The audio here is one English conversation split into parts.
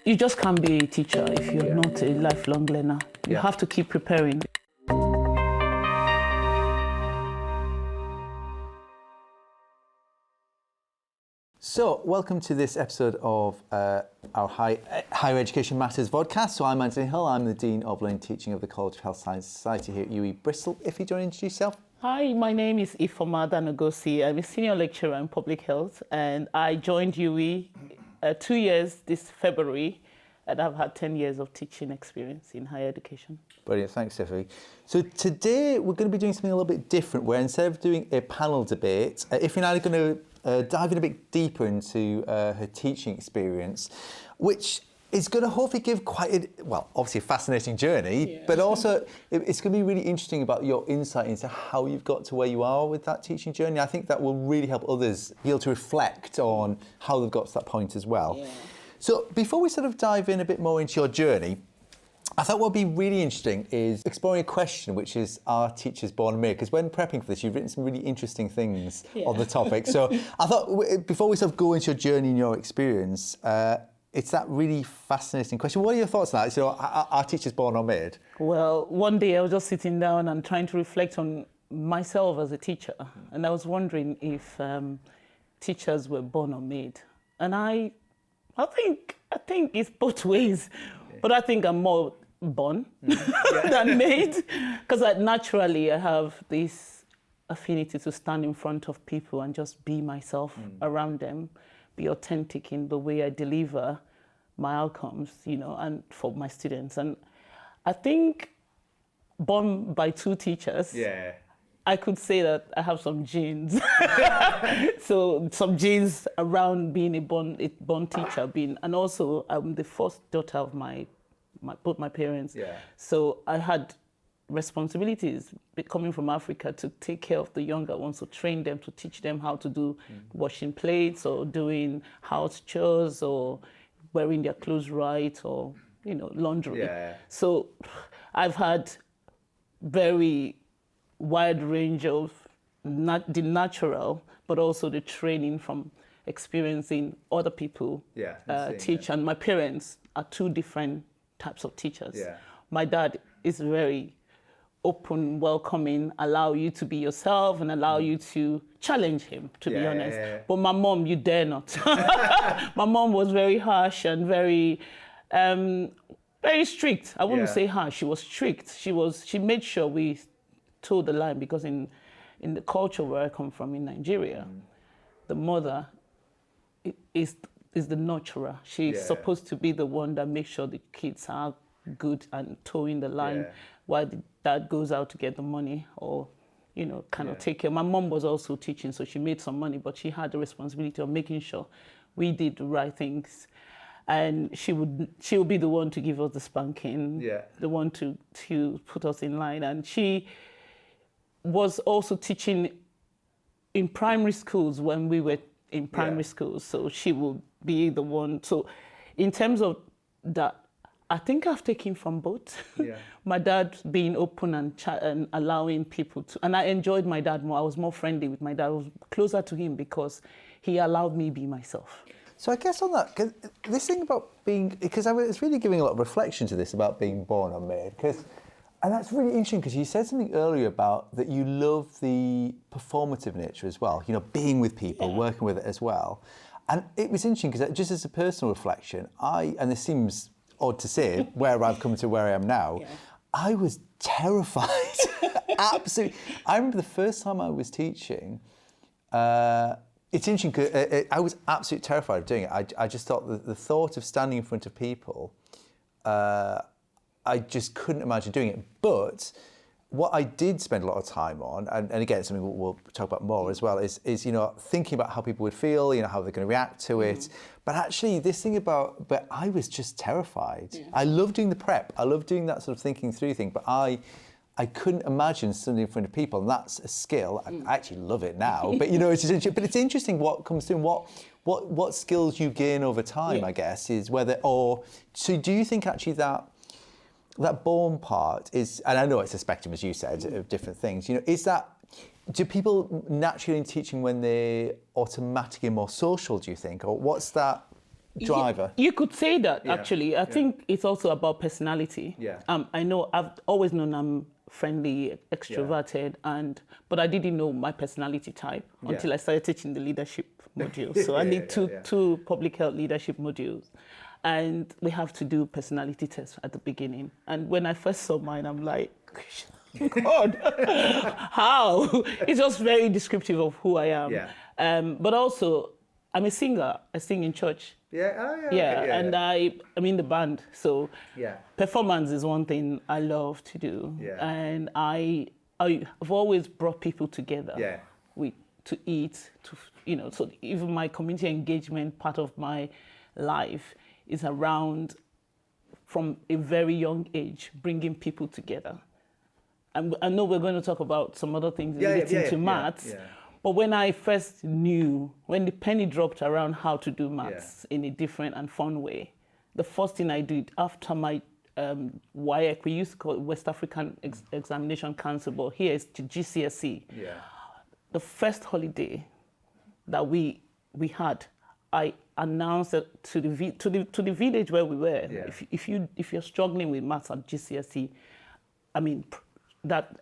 You just can't be a teacher if you're not a lifelong learner. You have to keep preparing. So, welcome to this episode of our Higher Education Matters podcast. So, I'm Antony Hill. I'm the Dean of Learning Teaching of the College of Health Science Society here at UE Bristol. If you don't introduce yourself. Hi, my name is Ifeoma Dan-Ogosi. I'm a senior lecturer in public health, and I joined UE 2 years this February, and I've had 10 years of teaching experience in higher education. Brilliant, thanks, Tiffany. So today we're going to be doing something a little bit different, where instead of doing a panel debate, Ifeoma and I are going to dive in a bit deeper into her teaching experience, which is going to hopefully give quite obviously a fascinating journey, but also it's going to be really interesting about your insight into how you've got to where you are with that teaching journey. I think that will really help others be able to reflect on how they've got to that point as well. Yeah. So before we sort of dive in a bit more into your journey, I thought what would be really interesting is exploring a question, which is, are teachers born and made? Because when prepping for this, you've written some really interesting things on the topic. So I thought before we sort of go into your journey and your experience, it's that really fascinating question. What are your thoughts on that? So are teachers born or made? Well, one day I was just sitting down and trying to reflect on myself as a teacher. And I was wondering if teachers were born or made. And I think it's both ways. But I think I'm more born than made, because naturally I have this affinity to stand in front of people and just be myself around them, be authentic in the way I deliver my outcomes, and for my students. And I think born by two teachers, I could say that I have some genes. So some genes around being a born teacher, and also I'm the first daughter of both my parents. So I had responsibilities coming from Africa to take care of the younger ones, to train them, to teach them how to do washing plates or doing house chores or wearing their clothes right or, laundry. So I've had very wide range of the natural, but also the training from experiencing other people teach. And my parents are two different types of teachers. My dad is very open, welcoming, allow you to be yourself and allow you to challenge him, to be honest. But my mom, you dare not. My mom was very harsh and very strict. I wouldn't say harsh, she was strict. She made sure we toed the line, because in the culture where I come from in Nigeria, the mother is the nurturer. She's supposed to be the one that makes sure the kids are good and towing the line while the dad goes out to get the money or, kind of take care. My mom was also teaching, so she made some money, but she had the responsibility of making sure we did the right things. And she would be the one to give us the spanking, the one to put us in line. And she was also teaching in primary schools when we were in primary schools, so she will be the one. So in terms of that, I think I've taken from both. My dad being open and allowing people to, and I enjoyed my dad more. I was more friendly with my dad. I was closer to him because he allowed me be myself. So I guess on that, 'cause this thing about because I was really giving a lot of reflection to this about being born or made, and that's really interesting, because you said something earlier about that you love the performative nature as well, being with people, working with it as well. And it was interesting because just as a personal reflection, and this seems odd to say, where I've come to where I am now, I was terrified. Absolutely. I remember the first time I was teaching, it's interesting because I was absolutely terrified of doing it. I just thought that the thought of standing in front of people, I just couldn't imagine doing it. But what I did spend a lot of time on, and again, something we'll talk about more as well, is thinking about how people would feel, how they're going to react to it. But actually, this thing but I was just terrified. I love doing the prep. I love doing that sort of thinking through thing. But I couldn't imagine standing in front of people, and that's a skill. I actually love it now. But it's just, but it's interesting what comes through, and what skills you gain over time. I guess is so do you think actually that born part is, and I know it's a spectrum, as you said, of different things, is that, do people naturally in teaching when they're automatically more social, do you think? Or what's that driver. You could say that, actually. I think it's also about personality. Yeah. I know I've always known I'm friendly, extroverted, but I didn't know my personality type until I started teaching the leadership module. So I need two public health leadership modules. And we have to do personality tests at the beginning. And when I first saw mine, I'm like, God, how? It's just very descriptive of who I am. Yeah. But also, I'm a singer. I sing in church. Yeah. Oh, yeah. Yeah. Okay. Yeah, and I'm in the band. So yeah. Performance is one thing I love to do. Yeah. And I've always brought people together. Yeah. To eat, so even my community engagement part of my life is around, from a very young age, bringing people together. I know we're going to talk about some other things relating to maths, but when I first knew, when the penny dropped around how to do maths in a different and fun way, the first thing I did after my WAEC, we used to call it West African Examination Council, but here it's to GCSE. Yeah. The first holiday that we had, I announced it to the village where we were. Yeah. If you're struggling with maths at GCSE, that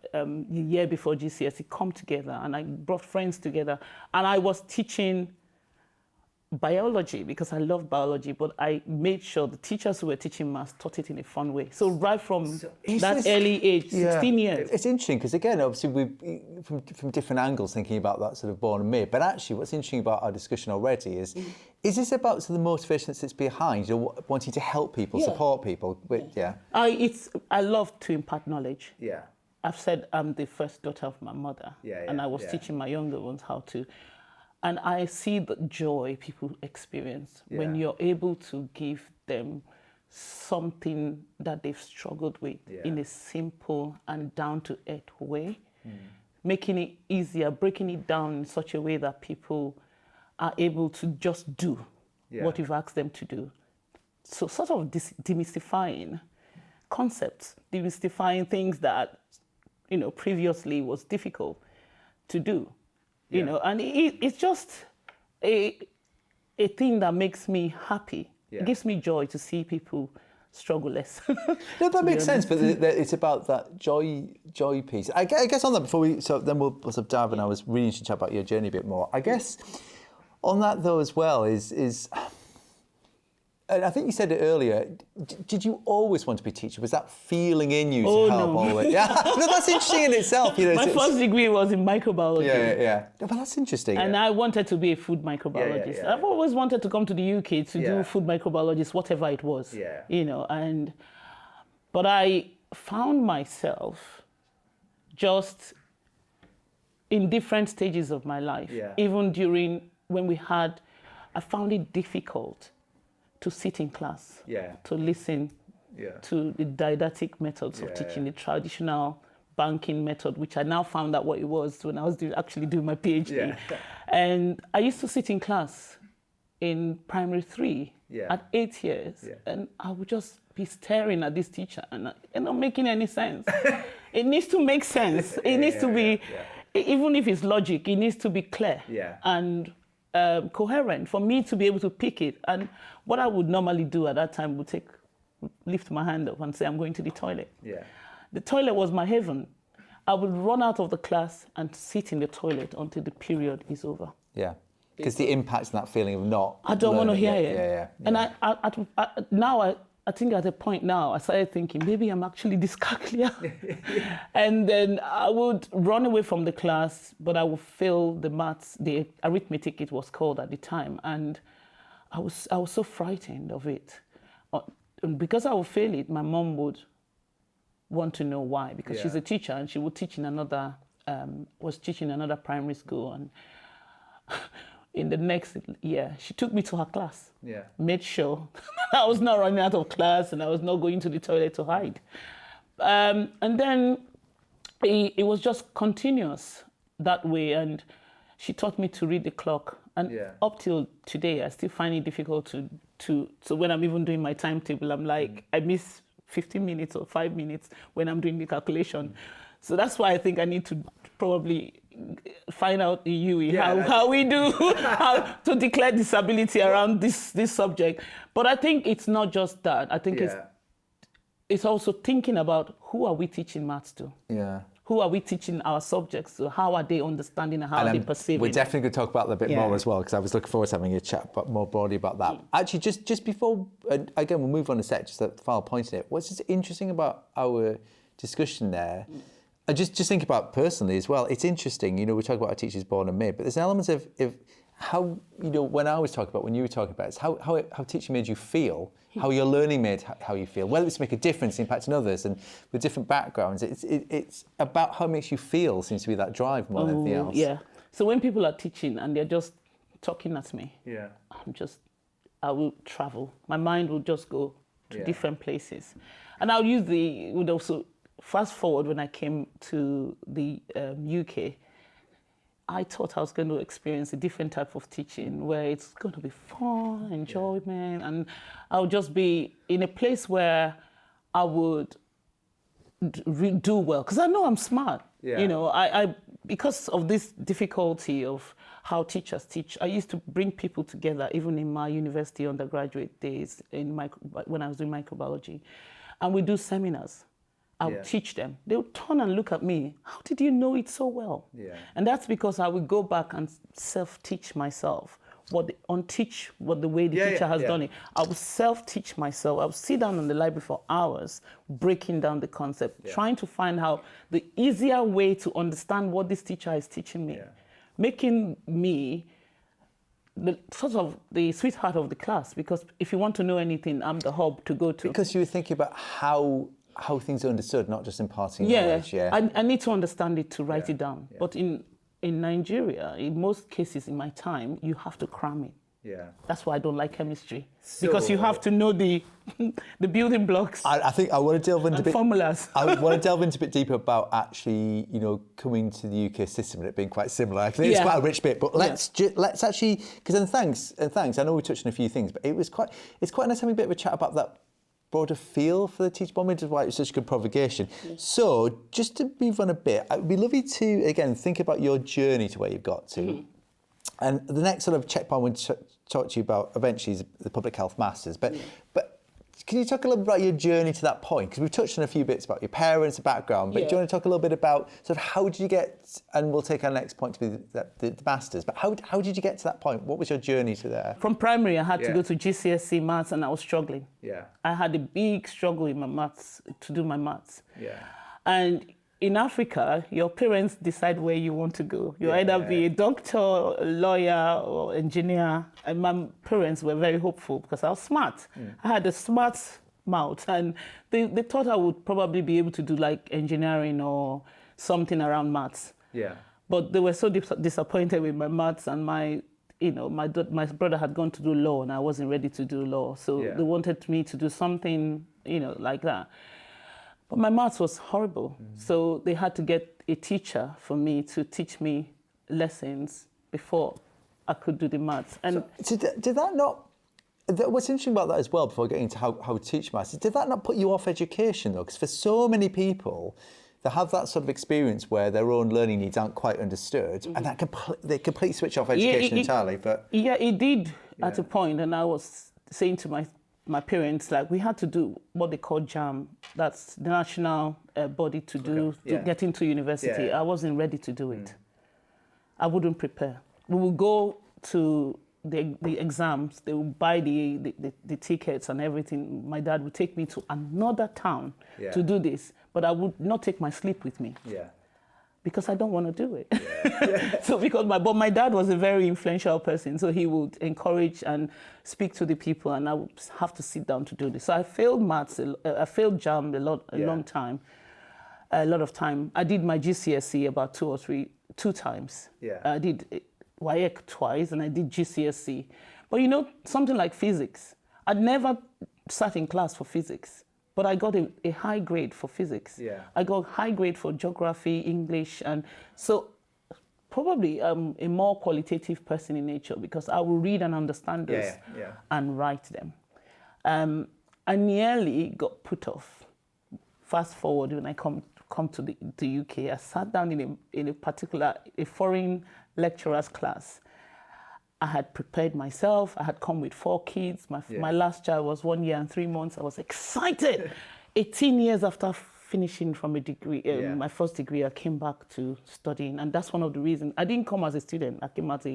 year before GCSE, come together, and I brought friends together, and I was teaching biology because I love biology, but I made sure the teachers who were teaching maths taught it in a fun way. So right from early age, 16 years. It's interesting because, again, obviously we from different angles thinking about that sort of born and made, but actually what's interesting about our discussion already is this about the motivation that sits behind, wanting to help people, support people? I love to impart knowledge. Yeah. I've said I'm the first daughter of my mother, and I was teaching my younger ones how to. And I see the joy people experience when you're able to give them something that they've struggled with in a simple and down-to-earth way, making it easier, breaking it down in such a way that people are able to just do what you've asked them to do. So sort of demystifying concepts, demystifying things that, previously was difficult to do. And it's just a thing that makes me happy. It gives me joy to see people struggle less. No, that makes sense, but it's about that joy piece. I guess on that, then we'll sort of dive in. I was really interested to chat about your journey a bit more. I guess on that though as well is and I think you said it earlier, did you always want to be a teacher? Was that feeling in you to help all of it? Yeah, no, that's interesting in itself. My first degree was in microbiology. Yeah. No, but that's interesting. And I wanted to be a food microbiologist. I've always wanted to come to the UK to do food microbiologist, whatever it was. But I found myself just in different stages of my life. Even during when I found it difficult to sit in class, to listen to the didactic methods of teaching, the traditional banking method, which I now found out what it was when I was actually doing my PhD. And I used to sit in class in primary 3 at 8 years, and I would just be staring at this teacher and not making any sense. It needs to make sense. It needs to be, even if it's logic, it needs to be clear and coherent for me to be able to pick it. And what I would normally do at that time would lift my hand up and say, I'm going to the toilet. The toilet was my heaven. I would run out of the class and sit in the toilet until the period is over. Yeah, because the impact and that feeling of not I don't want to hear it. Yeah. And I think at a point now, I started thinking, maybe I'm actually dyscalculia. And then I would run away from the class, but I would fail the maths, the arithmetic it was called at the time. And I was so frightened of it. And because I would fail it, my mom would want to know why, because she's a teacher and she would teach in another, was teaching another primary school. And in the next year, she took me to her class, made sure I was not running out of class and I was not going to the toilet to hide. And then it was just continuous that way. And she taught me to read the clock. And up till today, I still find it difficult so when I'm even doing my timetable, I'm like, I miss 15 minutes or 5 minutes when I'm doing the calculation. So that's why I think I need to probably find out in UE how we do how to declare disability around this subject. But I think it's not just that. I think it's also thinking about who are we teaching maths to? Yeah. Who are we teaching our subjects to? How are they understanding and how are they perceiving? We're definitely going to talk about that a bit more as well, because I was looking forward to having a chat more broadly about that. Actually, just before, again, we'll move on a sec, just a final point in it. What's just interesting about our discussion there, and just think about personally as well, it's interesting, you know, we talk about our teachers born and made, but there's an element of how, you know, when you were talking about, it's how teaching made you feel, how your learning made how you feel, whether it's to make a difference, impacting others, and with different backgrounds. It's about how it makes you feel, seems to be that drive more than anything else. Yeah. So when people are teaching and they're just talking at me, I will travel. My mind will just go to different places. And I'll would also fast forward when I came to the UK, I thought I was going to experience a different type of teaching where it's going to be fun, enjoyment, and I'll just be in a place where I would do well, because I know I'm smart. You know, I because of this difficulty of how teachers teach, I used to bring people together, even in my university undergraduate days, when I was doing microbiology, and we do seminars. I would teach them. They would turn and look at me. How did you know it so well? And that's because I would go back and self-teach myself, unteach what the way the teacher has done it. I would self-teach myself. I would sit down in the library for hours, breaking down the concept, trying to find out the easier way to understand what this teacher is teaching me, making me the sort of the sweetheart of the class, because if you want to know anything, I'm the hub to go to. Because you were thinking about how things are understood, not just imparting knowledge. I need to understand it to write it down. But in Nigeria, in most cases in my time, you have to cram it. That's why I don't like chemistry, because you have to know the building blocks. I think I want to delve into formulas. I want to delve into a bit deeper about actually, you know, coming to the UK system and it being quite similar. I think it's quite a rich bit, but let's actually, because thanks. I know we touched on a few things, but it's quite nice having a bit of a chat about that broader feel for the teacher bomb, which is why it's such a good provocation. So just to move on a bit, it would be lovely to, again, think about your journey to where you've got to. And the next sort of checkpoint I want to talk to you about eventually is the Public Health Masters. But can you talk a little bit about your journey to that point? Because we've touched on a few bits about your parents, the background, but do you want to talk a little bit about sort of how did you get, and we'll take our next point to be the Masters, but how did you get to that point? What was your journey to there? From primary, I had to go to GCSE maths, and I was struggling. I had a big struggle in my maths, to do my maths. And in Africa, your parents decide where you want to go. You either be a doctor, a lawyer, or engineer. And my parents were very hopeful because I was smart. I had a smart mouth, and they thought I would probably be able to do like engineering or something around maths. But they were so disappointed with my maths, and my brother had gone to do law, and I wasn't ready to do law. So they wanted me to do something, like that. But my maths was horrible. So they had to get a teacher for me to teach me lessons before I could do the maths. And so did that not, what's interesting about that as well, before getting into how to teach maths, did that not put you off education though? Because for so many people, they have that sort of experience where their own learning needs aren't quite understood, and that they completely switch off education entirely. But it did at a point, and I was saying to my parents, like, we had to do what they call JAM. That's the national body to get into university. I wasn't ready to do it. I wouldn't prepare. We would go to the exams. They would buy the tickets and everything. My dad would take me to another town to do this, but I would not take my sleep with me. Because I don't want to do it. So but my dad was a very influential person, so he would encourage and speak to the people, and I would have to sit down to do this. So I failed maths, I failed JAM a lot of time. I did my GCSE about two times. I did WAEC twice, and I did GCSE. But something like physics, I'd never sat in class for physics. But I got a high grade for physics. I got high grade for geography, English, and so probably a more qualitative person in nature, because I will read and understand those and write them. I nearly got put off. Fast forward when I come to the UK, I sat down in a particular, a foreign lecturer's class. I had prepared myself. I had come with 4 kids. My last child was 1 year and 3 months. I was excited. 18 years after finishing from a degree, my first degree, I came back to studying. And that's one of the reasons. I didn't come as a student. I came as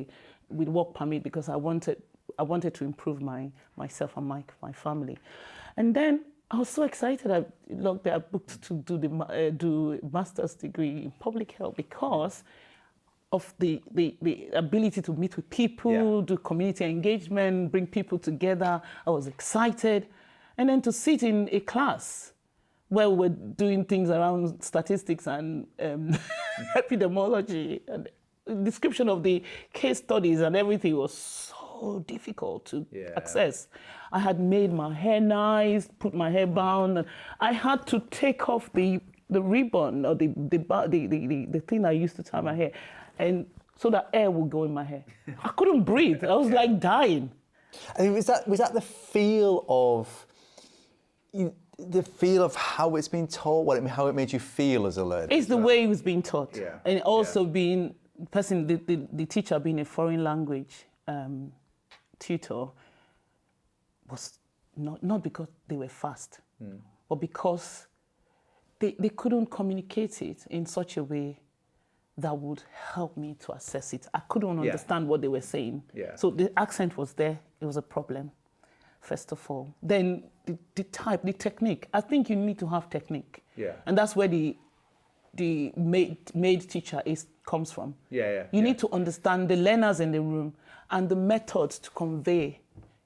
with work permit because I wanted to improve myself and my family. And then I was so excited. I booked to do a master's degree in public health because of the ability to meet with people, do community engagement, bring people together. I was excited. And then to sit in a class where we were doing things around statistics and epidemiology, and description of the case studies and everything was so difficult to access. I had made my hair nice, put my hair bound, and I had to take off the ribbon or the thing I used to tie my hair, and so that air would go in my hair. I couldn't breathe. I was like dying. I mean, was that the feel of how it's been taught, how it made you feel as a learner? It's the way it was being taught, and also being the teacher being a foreign language tutor was not because they were fast, but because they couldn't communicate it in such a way that would help me to assess it. I couldn't understand what they were saying. So the accent was there. It was a problem, first of all. Then the technique. I think you need to have technique. And that's where the made teacher comes from. You need to understand the learners in the room and the methods to convey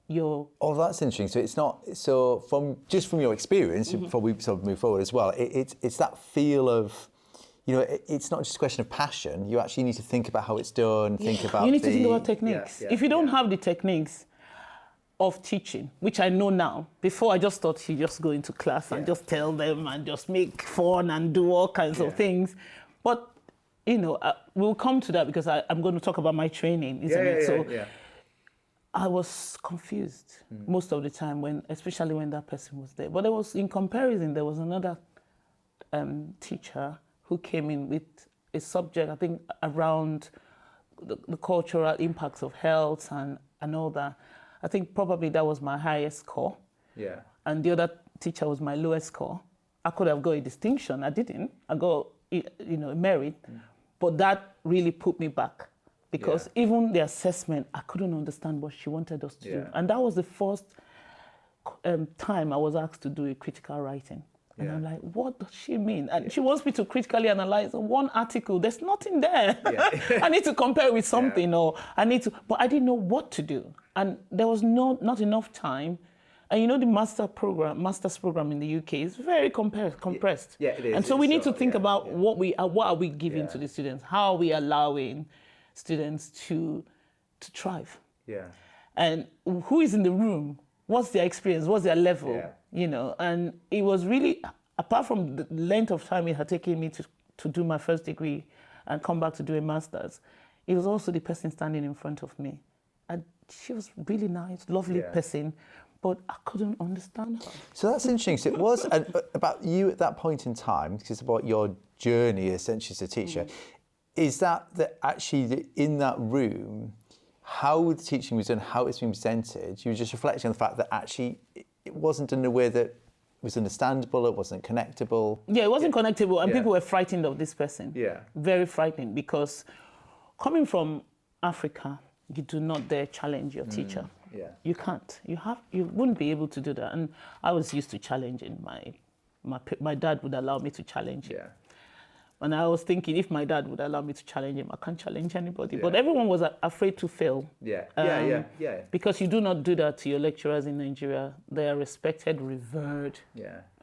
your... Oh, that's interesting. So it's not... So from your experience, before we sort of move forward as well, it's that feel of... it's not just a question of passion. You actually need to think about how it's done, think about You need to think about techniques. If you don't have the techniques of teaching, which I know now, before I just thought you just go into class and just tell them and just make fun and do all kinds of things. But, we'll come to that because I'm going to talk about my training, isn't it? I was confused most of the time, especially when that person was there. But in comparison, there was another teacher who came in with a subject, I think, around the cultural impacts of health and all that. I think probably that was my highest score. And the other teacher was my lowest score. I could have got a distinction. I didn't. I got, merit. But that really put me back because even the assessment, I couldn't understand what she wanted us to do. And that was the first time I was asked to do a critical writing. And I'm like, what does she mean? And she wants me to critically analyze one article. There's nothing there. I need to compare with something, or but I didn't know what to do. And there was not enough time. And the master's program in the UK is very compressed. It is. And so we need to think about what are we giving to the students? How are we allowing students to thrive? And who is in the room? What's their experience? What's their level? And it was really, apart from the length of time it had taken me to do my first degree and come back to do a master's, it was also the person standing in front of me. And she was really nice, lovely person, but I couldn't understand her. So that's interesting. So it was about you at that point in time, because it's about your journey essentially as a teacher, is that actually in that room, how the teaching was done, how it's been presented, you were just reflecting on the fact that actually it wasn't in a way that was understandable, it wasn't connectable. It wasn't connectable, and people were frightened of this person. Very frightened, because coming from Africa, you do not dare challenge your teacher. You can't. You wouldn't be able to do that. And I was used to challenging. My dad would allow me to challenge him. And I was thinking, if my dad would allow me to challenge him, I can't challenge anybody. But everyone was afraid to fail. Because you do not do that to your lecturers in Nigeria. They are respected, revered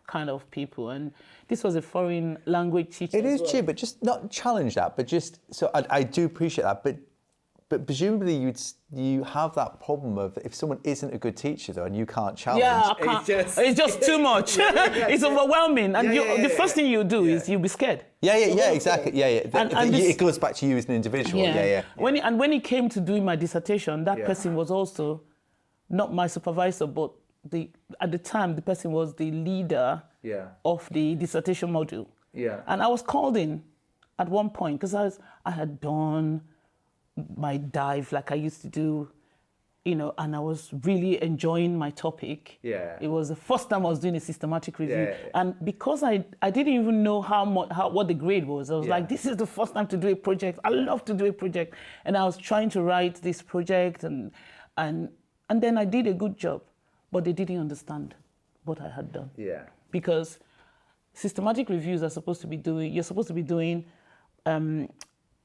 kind of people. And this was a foreign language teacher. It is true, but just not challenge that. But just, so I do appreciate that. But presumably you have that problem of if someone isn't a good teacher though and you can't challenge. I can't. It's just too much. It's overwhelming, and the first thing you do is you'll be scared. Exactly. It goes back to you as an individual. When it came to doing my dissertation, that person was also not my supervisor, but at the time the person was the leader of the dissertation module. Yeah. And I was called in at one point because I had done my dive like I used to do, you know, and I was really enjoying my topic. Yeah. It was the first time I was doing a systematic review. Yeah. And because I didn't even know what the grade was, I was like, this is the first time to do a project. I love to do a project. And I was trying to write this project and then I did a good job, but they didn't understand what I had done. Yeah. Because systematic reviews are supposed to be doing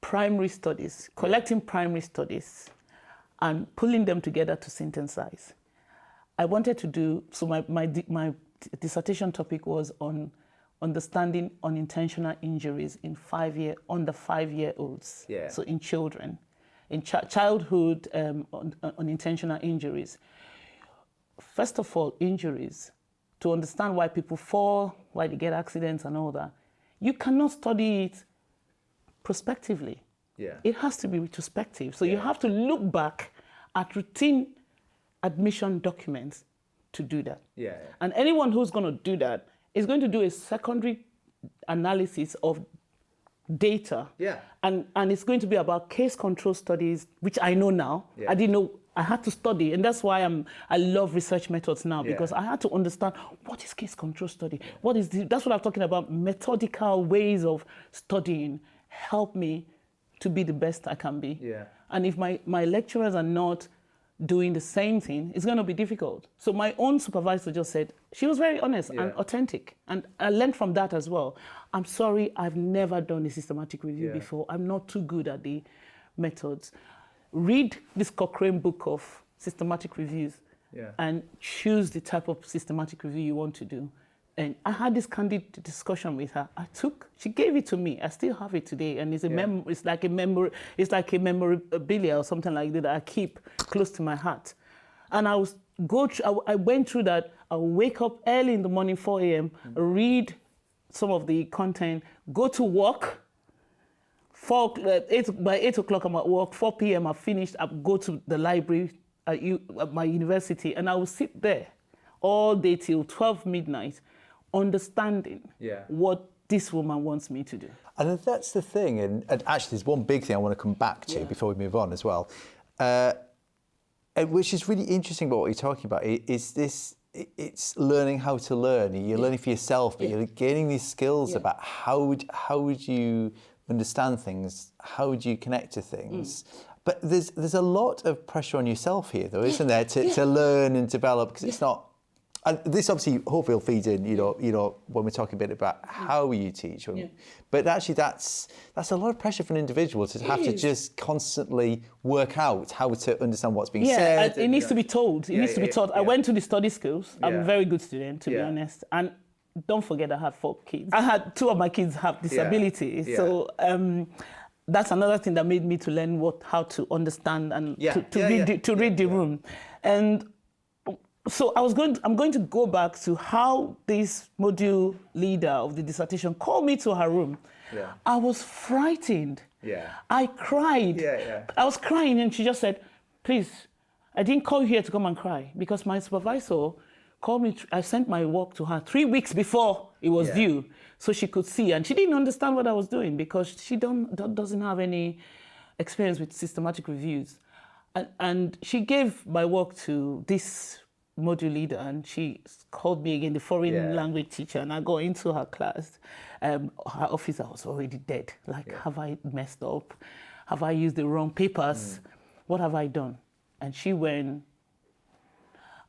primary studies, collecting primary studies and pulling them together to synthesize. I wanted to do, so my dissertation topic was on understanding unintentional injuries in under 5-year-olds. Yeah. So in children, in childhood unintentional injuries. First of all, injuries, to understand why people fall, why they get accidents and all that, you cannot study it prospectively. Yeah. It has to be retrospective. So you have to look back at routine admission documents to do that. Yeah. And anyone who's going to do that is going to do a secondary analysis of data. Yeah. And it's going to be about case control studies, which I know now. Yeah. I didn't know. I had to study, and that's why I love research methods now, because I had to understand what is case control study. What is that's what I'm talking about. Methodical ways of studying help me to be the best I can be. Yeah. And if my lecturers are not doing the same thing, it's going to be difficult. So my own supervisor just said, she was very honest and authentic. And I learned from that as well. I'm sorry, I've never done a systematic review before. I'm not too good at the methods. Read this Cochrane book of systematic reviews and choose the type of systematic review you want to do. And I had this candid discussion with her. She gave it to me. I still have it today, and it's it's like a memorabilia or something like that I keep close to my heart. And I went through that. I would wake up early in the morning, 4 a.m., read some of the content, go to work. By 8 o'clock I'm at work. 4 p.m. I finished. I go to the library at my university, and I will sit there all day till 12 midnight, understanding what this woman wants me to do. And that's the thing, and actually there's one big thing I want to come back to before we move on as well, which is really interesting about what you're talking about, it's learning how to learn. You're learning for yourself, but you're gaining these skills about how would you understand things, how would you connect to things. But there's a lot of pressure on yourself here, though, isn't there, to learn and develop, because it's not. And this obviously hopefully will feed in, you know, when we're talking a bit about how you teach. But actually, that's a lot of pressure for an individual to have to just constantly work out how to understand what's being said. It needs to be told. It needs to be taught. I went to the study schools. I'm a very good student, to be honest. And don't forget, I had 4 kids. I had 2 of my kids have disabilities. So that's another thing that made me to learn how to understand and to read the room. And so I'm going to go back to how this module leader of the dissertation called me to her room. I was frightened. I cried. I was crying, and she just said, please, I didn't call you here to come and cry, because my supervisor called me. I sent my work to her 3 weeks before it was due, so she could see. And she didn't understand what I was doing, because she doesn't have any experience with systematic reviews. And she gave my work to this module leader, and she called me again, the foreign language teacher, and I go into her class. Her officer was already dead. Like, have I messed up? Have I used the wrong papers? What have I done? And she went,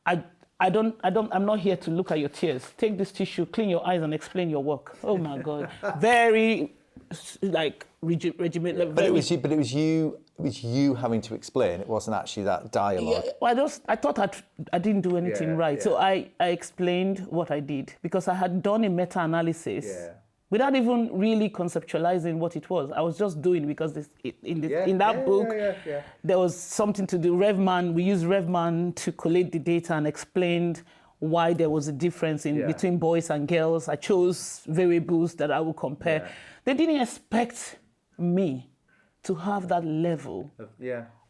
I'm not here to look at your tears. Take this tissue, clean your eyes, and explain your work. Oh my God. Very, like, regimented. But it was you having to explain. It wasn't actually that dialogue. Well, I thought I didn't do anything right. So I explained what I did, because I had done a meta-analysis without even really conceptualizing what it was. I was just doing it because in that book, there was something to do. We used RevMan to collate the data and explained why there was a difference between boys and girls. I chose variables that I would compare. They didn't expect me to have that level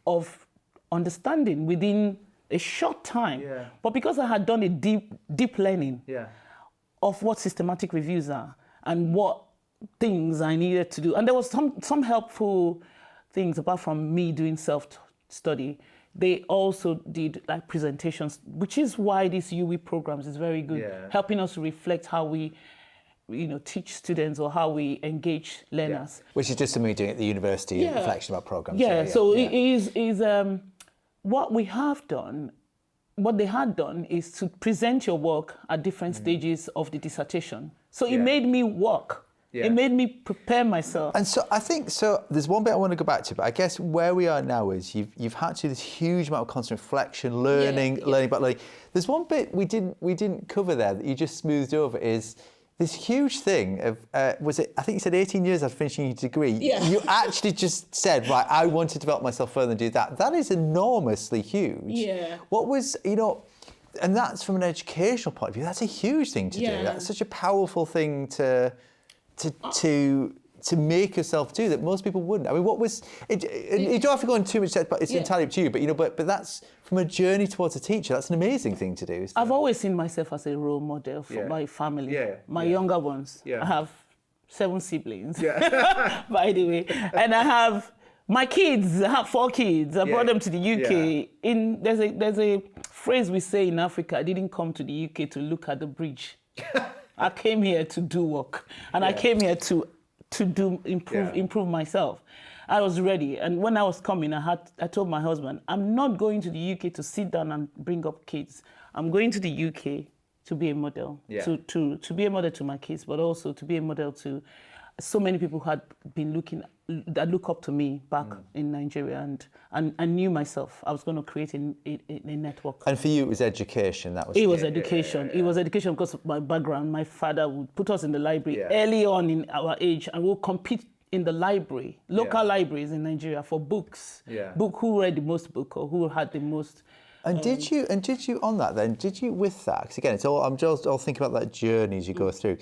of understanding within a short time. But because I had done a deep learning of what systematic reviews are and what things I needed to do. And there was some helpful things apart from me doing self-study. They also did like presentations, which is why these UE programs is very good, helping us to reflect how we teach students or how we engage learners. Which is just something we're doing at the university, reflection about programs. It is what we have done. What they had done is to present your work at different stages of the dissertation. So it made me work. It made me prepare myself. And so I think, there's one bit I want to go back to, but I guess where we are now is you've had to do this huge amount of constant reflection, learning about learning. There's one bit we didn't cover there that you just smoothed over, is this huge thing of, I think you said 18 years after finishing your degree, you actually just said, right, I want to develop myself further and do that. That is enormously huge. Yeah. What was, and that's from an educational point of view, that's a huge thing to do. That's such a powerful thing to make yourself do that most people wouldn't. I mean, what was it? You don't have to go into too much depth, but it's entirely up to you. But that's from a journey towards a teacher. That's an amazing thing to do. I've always seen myself as a role model for my family, my younger ones. I have 7 siblings, by the way, and I have my kids. I have 4 kids. I brought them to the UK. There's a phrase we say in Africa: I didn't come to the UK to look at the bridge. I came here to do work, and I came here to improve myself. I was ready, and when I was coming, I told my husband, I'm not going to the UK to sit down and bring up kids. I'm going to the UK to be a model, to be a model to my kids, but also to be a model to so many people who had been that look up to me back in Nigeria, and I knew myself. I was going to create a network. And for you, it was education. It was education. It was education because of my background. My father would put us in the library early on in our age, and we'll compete in the library, local libraries in Nigeria, for books. Who read the most book or who had the most. And did you on that then? Did you with that? Because again, I'm just all thinking about that journey as you go through.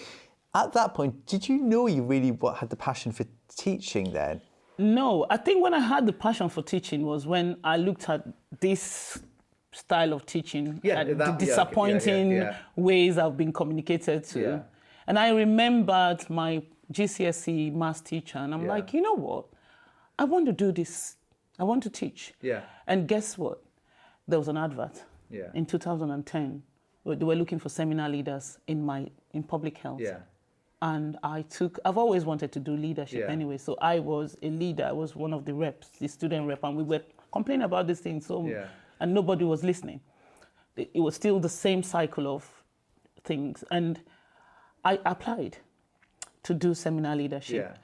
At that point, did you know you really had the passion for teaching then? No, I think when I had the passion for teaching was when I looked at this style of teaching, the disappointing ways I've been communicated to. And I remembered my GCSE maths teacher, and I'm like, you know what? I want to do this. I want to teach. And guess what? There was an advert in 2010 where they were looking for seminar leaders in public health. And I've always wanted to do leadership anyway. So I was a leader. I was one of the reps, the student rep, and we were complaining about this thing. And nobody was listening. It was still the same cycle of things. And I applied to do seminar leadership.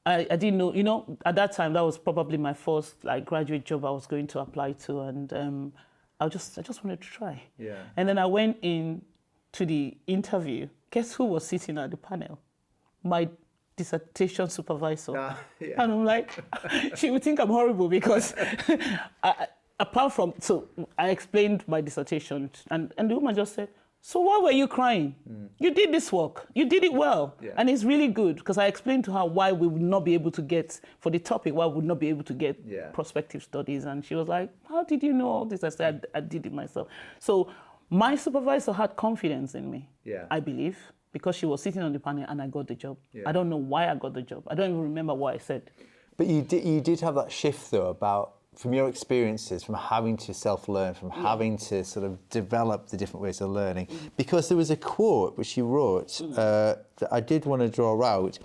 I didn't know, at that time, that was probably my first graduate job I was going to apply to. And I just wanted to try. And then I went in to the interview. Guess who was sitting at the panel? My dissertation supervisor. And I'm like, she would think I'm horrible because I explained my dissertation and the woman just said, so why were you crying? You did this work. You did it well. And it's really good because I explained to her why we would not be able to get, for the topic, why we would not be able to get prospective studies. And she was like, how did you know all this? I said, I did it myself. So my supervisor had confidence in me, I believe, because she was sitting on the panel and I got the job. I don't know why I got the job. I don't even remember what I said. But you did have that shift, though, from your experiences, from having to self-learn, from having to sort of develop the different ways of learning. Because there was a quote which you wrote that I did want to draw out.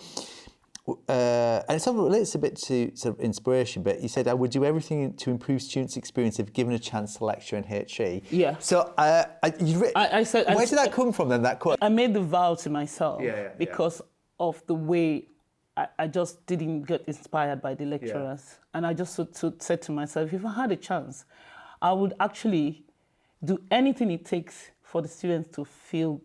And it sort of relates a bit to sort of inspiration, but you said, I would do everything to improve students' experience if given a chance to lecture in HE. So I said, where did that come from then, that quote? I made the vow to myself because of the way I just didn't get inspired by the lecturers. And I just said to myself, if I had a chance, I would actually do anything it takes for the students to feel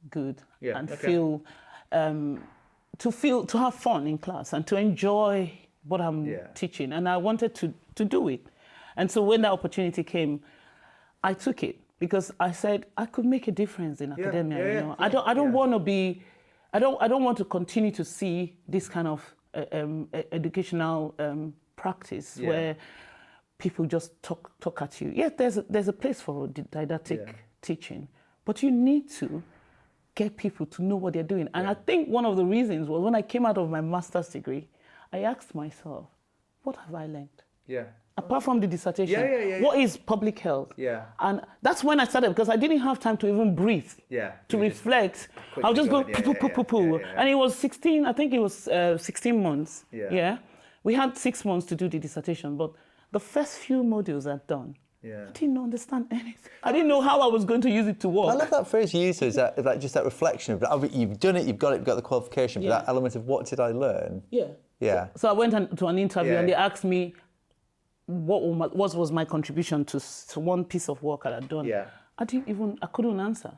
good and feel... to have fun in class and to enjoy what I'm teaching. And I wanted to do it. And so when that opportunity came, I took it because I said I could make a difference in academia. I don't want to be, I don't want to continue to see this kind of educational practice where people just talk at you. Yes, there's a place for didactic teaching, but you need to get people to know what they're doing. And I think one of the reasons was when I came out of my master's degree, I asked myself, what have I learned? Yeah. Apart from the dissertation, what is public health? Yeah. And that's when I started, because I didn't have time to even breathe, to reflect. I'll just go poo. And it was 16, I think it was 16 months. Yeah. We had 6 months to do the dissertation, but the first few modules I've done, I didn't understand anything. I didn't know how I was going to use it to work. I love that phrase you used, is that like just that reflection of, you've done it, you've got the qualification, but that element of what did I learn? Yeah. So I went to an interview and they asked me what was my contribution to one piece of work I had done. I couldn't answer.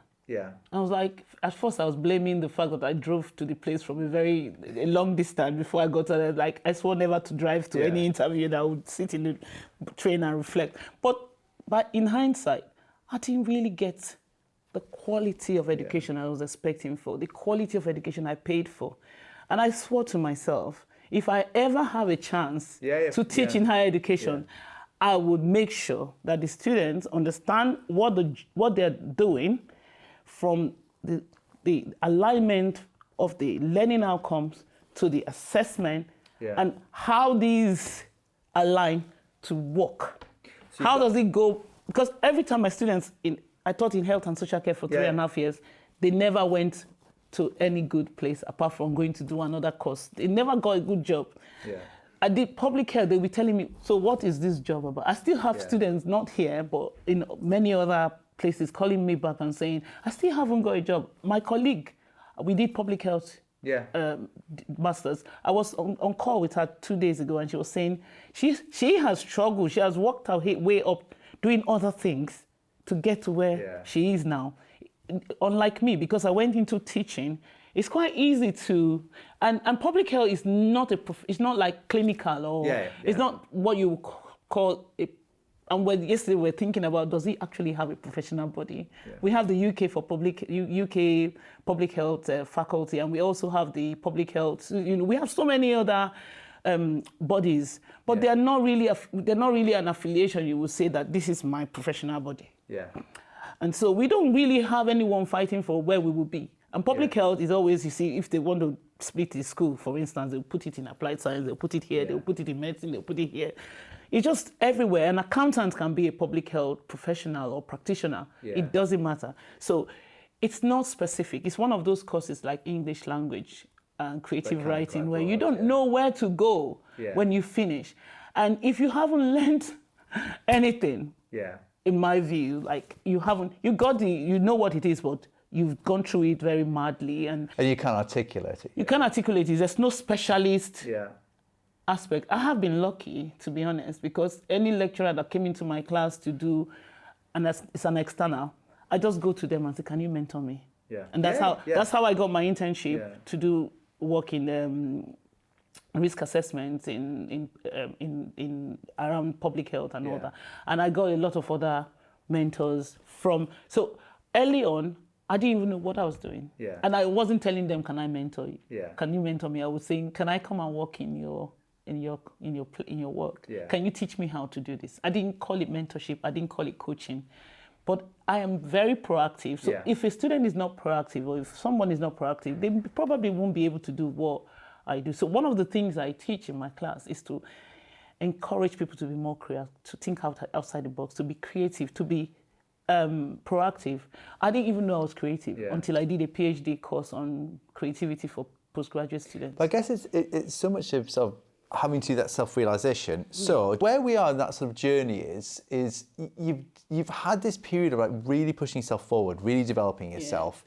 I was like, at first I was blaming the fact that I drove to the place from a long distance before I got to it. Like, I swore never to drive to any interview, that I would sit in the train and reflect. But in hindsight, I didn't really get the quality of education I was expecting for, the quality of education I paid for. And I swore to myself, if I ever have a chance to teach in higher education, I would make sure that the students understand what they're doing, from the alignment of the learning outcomes to the assessment, and how these align to work. So how does it go? Because every time my students, I taught in health and social care for 3.5 years, they never went to any good place apart from going to do another course. They never got a good job. I did public health, they'll be telling me, so what is this job about? I still have students, not here, but in many other places, calling me back and saying, I still haven't got a job. My colleague, we did public health masters. I was on call with her 2 days ago, and she was saying she has struggled. She has worked her way up doing other things to get to where she is now. Unlike me, because I went into teaching, it's quite easy to, and public health is not it's not like clinical, or it's not what you call a. And yesterday we were thinking about, does it actually have a professional body? We have the UK public health faculty, and we also have the public health. We have so many other bodies, but they're not really an affiliation. You would say that this is my professional body. And so we don't really have anyone fighting for where we will be. And public health is always, you see, if they want to split the school, for instance, they'll put it in applied science, they'll put it here, they'll put it in medicine, they'll put it here. It's just everywhere. An accountant can be a public health professional or practitioner. It doesn't matter. So it's not specific. It's one of those courses like English language and creative writing, where you don't know where to go when you finish. And if you haven't learned anything, in my view, like you know what it is, but you've gone through it very madly, and you can't articulate it. You can't articulate it. There's no specialist aspect. I have been lucky, to be honest, because any lecturer that came into my class to do, and it's an external, I just go to them and say, "Can you mentor me?" And that's how I got my internship to do work in risk assessments in around public health and all that. And I got a lot of other mentors so early on, I didn't even know what I was doing. And I wasn't telling them, "Can I mentor you? Can you mentor me?" I was saying, "Can I come and work in your work? Can you teach me how to do this?" I didn't call it mentorship. I didn't call it coaching. But I am very proactive. So if a student is not proactive, or if someone is not proactive, they probably won't be able to do what I do. So one of the things I teach in my class is to encourage people to be more creative, to think outside the box, to be creative, to be proactive. I didn't even know I was creative until I did a PhD course on creativity for postgraduate students. But I guess it's so much of sort of having to do that self-realization. So where we are in that sort of journey is you've had this period of like really pushing yourself forward, really developing yourself.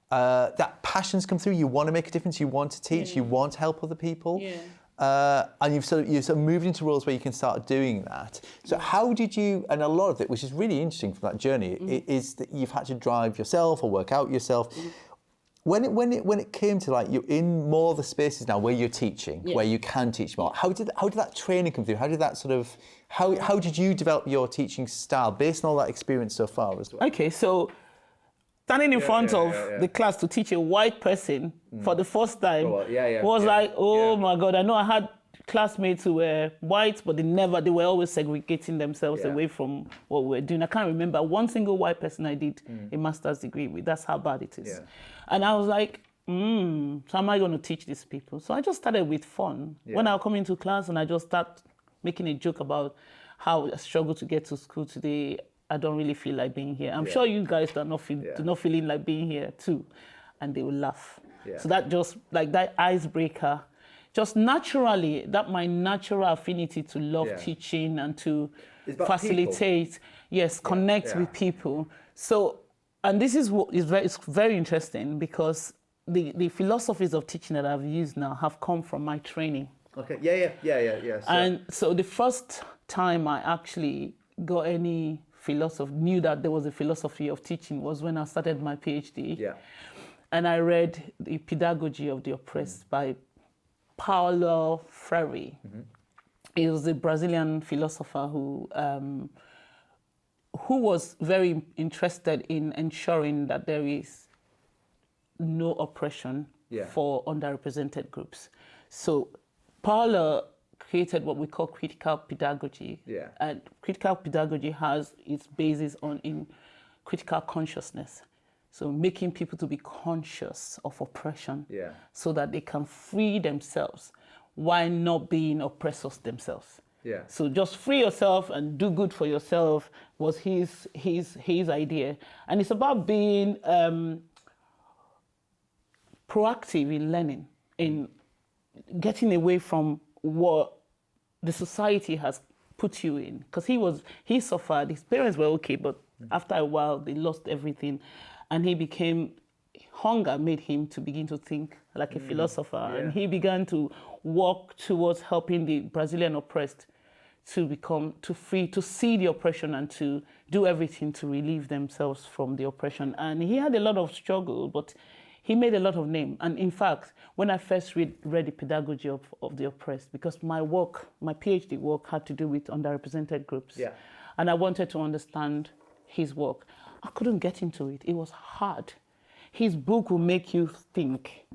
That passion's come through. You want to make a difference. You want to teach. You want to help other people. And you've sort of moved into roles where you can start doing that. So how did you? And a lot of it, which is really interesting from that journey, is that you've had to drive yourself or work out yourself. When it came to like you're in more the spaces now where you're teaching, where you can teach more. How did that training come through? How did that sort of how did you develop your teaching style based on all that experience so far as well? Okay, so standing in front of the class to teach a white person for the first time was like, oh my God, I know I had classmates who were white, but they were always segregating themselves away from what we were doing. I can't remember one single white person I did a master's degree with. That's how bad it is. Yeah. And I was like, so am I going to teach these people? So I just started with fun. Yeah. When I come into class and I just start making a joke about how I struggle to get to school today, I don't really feel like being here. I'm sure you guys do not feeling like being here too. And they will laugh. Yeah. So that just, like that icebreaker, just naturally, that my natural affinity to love teaching and to facilitate, connect with people. So, and this is what is it's very interesting because the philosophies of teaching that I've used now have come from my training. Okay, yeah. And so the first time I actually got any knew that there was a philosophy of teaching was when I started my PhD. Yeah. And I read The Pedagogy of the Oppressed by Paulo Freire. He was a Brazilian philosopher who was very interested in ensuring that there is no oppression for underrepresented groups. So Paulo created what we call critical pedagogy. Yeah. And critical pedagogy has its basis in critical consciousness. So making people to be conscious of oppression so that they can free themselves while not being oppressors themselves. Yeah. So just free yourself and do good for yourself was his idea. And it's about being proactive in learning, in getting away from what the society has put you in. Because he suffered, his parents were okay, but after a while they lost everything. And hunger made him to begin to think like a philosopher. Yeah. And he began to walk towards helping the Brazilian oppressed to see the oppression and to do everything to relieve themselves from the oppression. And he had a lot of struggle, but he made a lot of name. And in fact, when I first read The Pedagogy of the Oppressed, because my PhD work had to do with underrepresented groups. Yeah. And I wanted to understand his work. I couldn't get into it. It was hard. His book will make you think.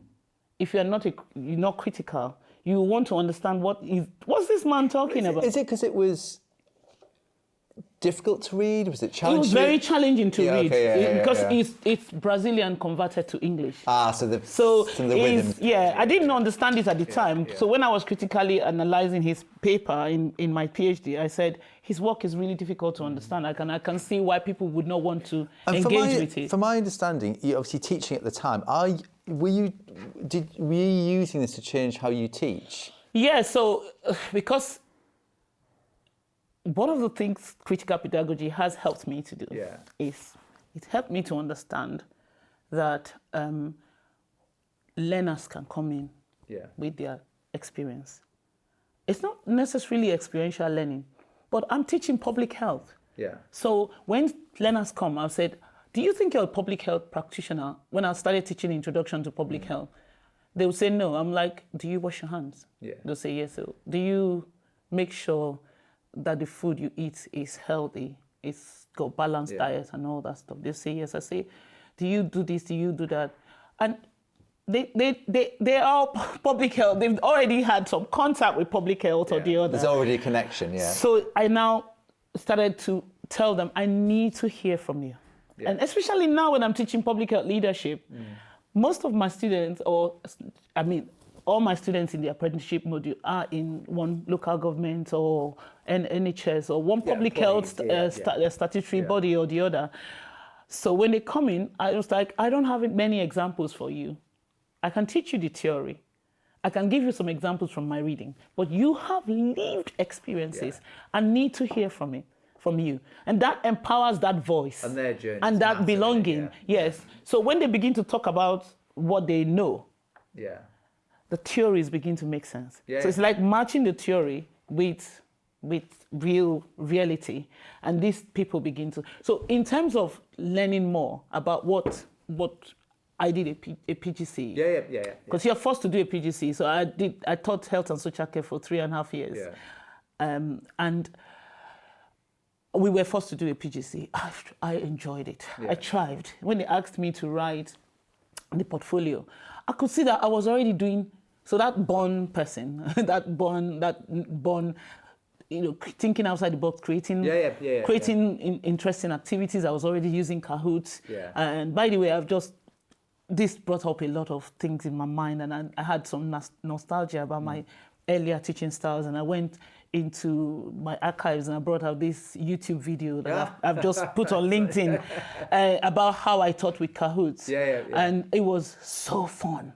If you're not critical, you want to understand what's this man talking about? Is it because it was difficult to read? Was it challenging? It was very challenging to read because it's Brazilian converted to English. So the rhythm. Yeah, I didn't understand it at the time. Yeah. So when I was critically analyzing his paper in my PhD, I said his work is really difficult to understand. I can see why people would not want to engage with it. From my understanding, you're obviously teaching at the time. Were you using this to change how you teach? Yeah. So because one of the things critical pedagogy has helped me to do is it helped me to understand that learners can come in with their experience. It's not necessarily experiential learning, but I'm teaching public health. Yeah. So when learners come, I've said, do you think you're a public health practitioner? When I started teaching Introduction to Public Health, they would say no. I'm like, do you wash your hands? Yeah. They'll say yes. So do you make sure that the food you eat is healthy, it's got balanced diet and all that stuff? They say yes. I say, do you do this? Do you do that? And they are public health. They've already had some contact with public health or the other. There's already a connection, So I now started to tell them, I need to hear from you. Yeah. And especially now when I'm teaching public health leadership, most of my students, all my students in the apprenticeship module are in one local government or an NHS or one public health statutory body or the other. So when they come in, I was like, I don't have many examples for you. I can teach you the theory. I can give you some examples from my reading, but you have lived experiences and need to hear from you. And that empowers that voice and their journey and that belonging. Yes. So when they begin to talk about what they know, the theories begin to make sense. Yeah. So it's like matching the theory with reality, and these people begin to. So in terms of learning more about what I did a PGC. Yeah. Because you're forced to do a PGC. So I taught health and social care for 3.5 years. Yeah. And we were forced to do a PGC. I enjoyed it. Yeah. I thrived. When they asked me to write the portfolio, I could see that I was already doing So that born person, that born, thinking outside the box, creating interesting activities. I was already using Kahoot. Yeah. And by the way, this brought up a lot of things in my mind, and I had some nostalgia about my earlier teaching styles, and I went into my archives and I brought out this YouTube video that I've just put on LinkedIn about how I taught with Kahoot. And it was so fun.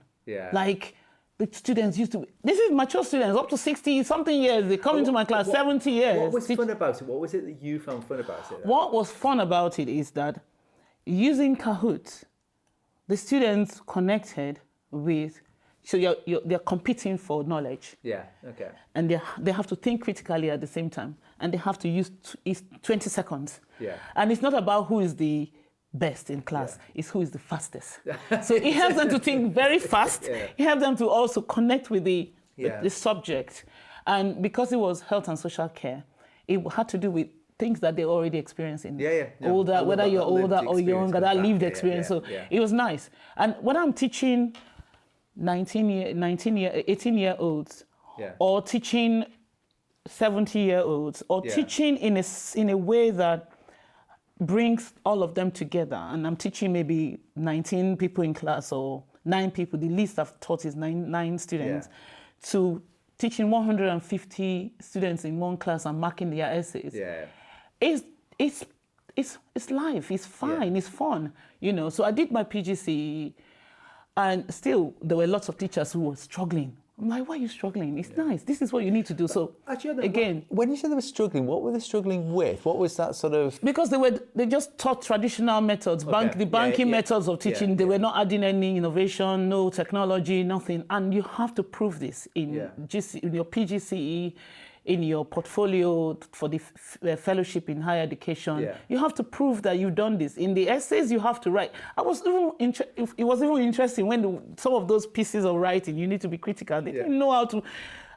Like, the students this is mature students, up to 60-something years. They come into my class, 70 years. What was fun about it? What was it that you found fun about it? What was fun about it is that using Kahoot, the students connected with, so they're competing for knowledge. And they have to think critically at the same time. And they have to use 20 seconds. And it's not about who is the best in class, it's who is the fastest. So it helps them to think very fast. It helps them to also connect with the subject. And because it was health and social care, it had to do with things that they already experienced in older, whether you're older or younger, that lived experience. So it was nice. And when I'm teaching 18-year-olds, or teaching 70-year-olds, or teaching in a way that brings all of them together, and I'm teaching maybe 19 people in class or 9 people, the least I've taught is nine students, to teaching 150 students in one class and marking their essays. It's life, it's fine, it's fun, So I did my PGCE, and still there were lots of teachers who were struggling. I'm like, why are you struggling? It's nice. This is what you need to do. So actually, again, when you said they were struggling, what were they struggling with? What was that sort of? Because they just taught traditional methods, the banking methods of teaching. They were not adding any innovation, no technology, nothing. And you have to prove this in your PGCE, in your portfolio for the fellowship in higher education. You have to prove that you've done this. In the essays, you have to write. It was even interesting when some of those pieces of writing, you need to be critical. They didn't know how to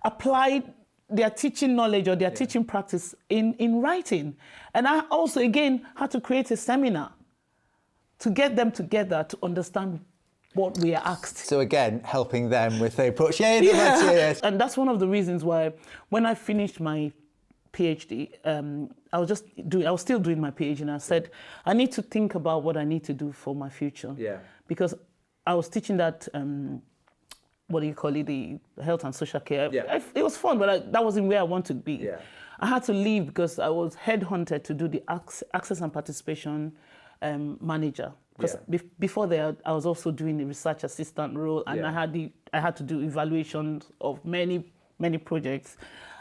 apply their teaching knowledge or their teaching practice in writing. And I also, again, had to create a seminar to get them together to understand what we are asked. So again, helping them with their approach. And that's one of the reasons why when I finished my PhD, I was still doing my PhD, and I said, I need to think about what I need to do for my future. Because I was teaching that, the health and social care. It was fun, but that wasn't where I wanted to be. I had to leave because I was headhunted to do the access and participation manager. Because before that, I was also doing the research assistant role, and I had to do evaluations of many projects.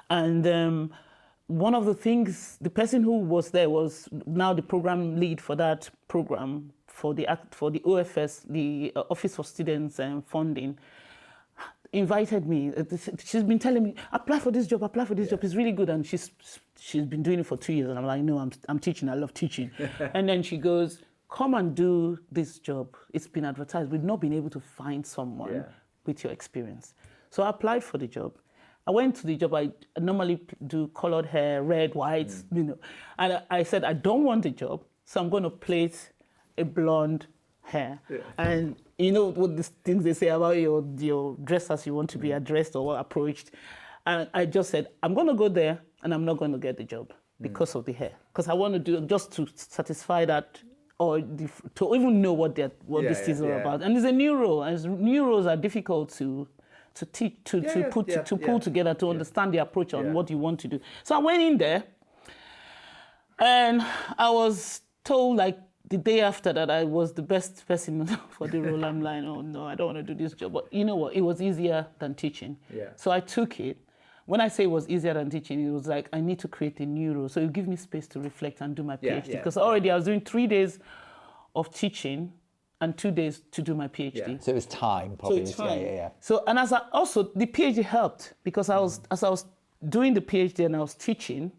And one of the things, the person who was there was now the program lead for that program for the OFS, the Office for Students and Funding, invited me. She's been telling me, apply for this job, it's really good. And she's been doing it for 2 years. And I'm like, no, I'm teaching, I love teaching. And then she goes, come and do this job. It's been advertised. We've not been able to find someone with your experience. So I applied for the job. I went to the job. I normally do colored hair, red, white, And I said, I don't want the job, so I'm going to plait a blonde hair. And what these things they say about your dress as you want to be addressed or approached. And I just said, I'm going to go there and I'm not going to get the job because of the hair. Because I want to do just to satisfy that, or to even know what these things are about. And it's a new role, and new roles are difficult to teach, to pull together, to understand the approach on what you want to do. So I went in there, and I was told like the day after that I was the best person for the role. I'm like, oh no, I don't want to do this job. But you know what? It was easier than teaching. So I took it. When I say it was easier than teaching, it was like I need to create a new role. So it give me space to reflect and do my PhD. Because already I was doing 3 days of teaching and 2 days to do my PhD. So it was time, probably. So, and also the PhD helped, because as I was doing the PhD and I was teaching,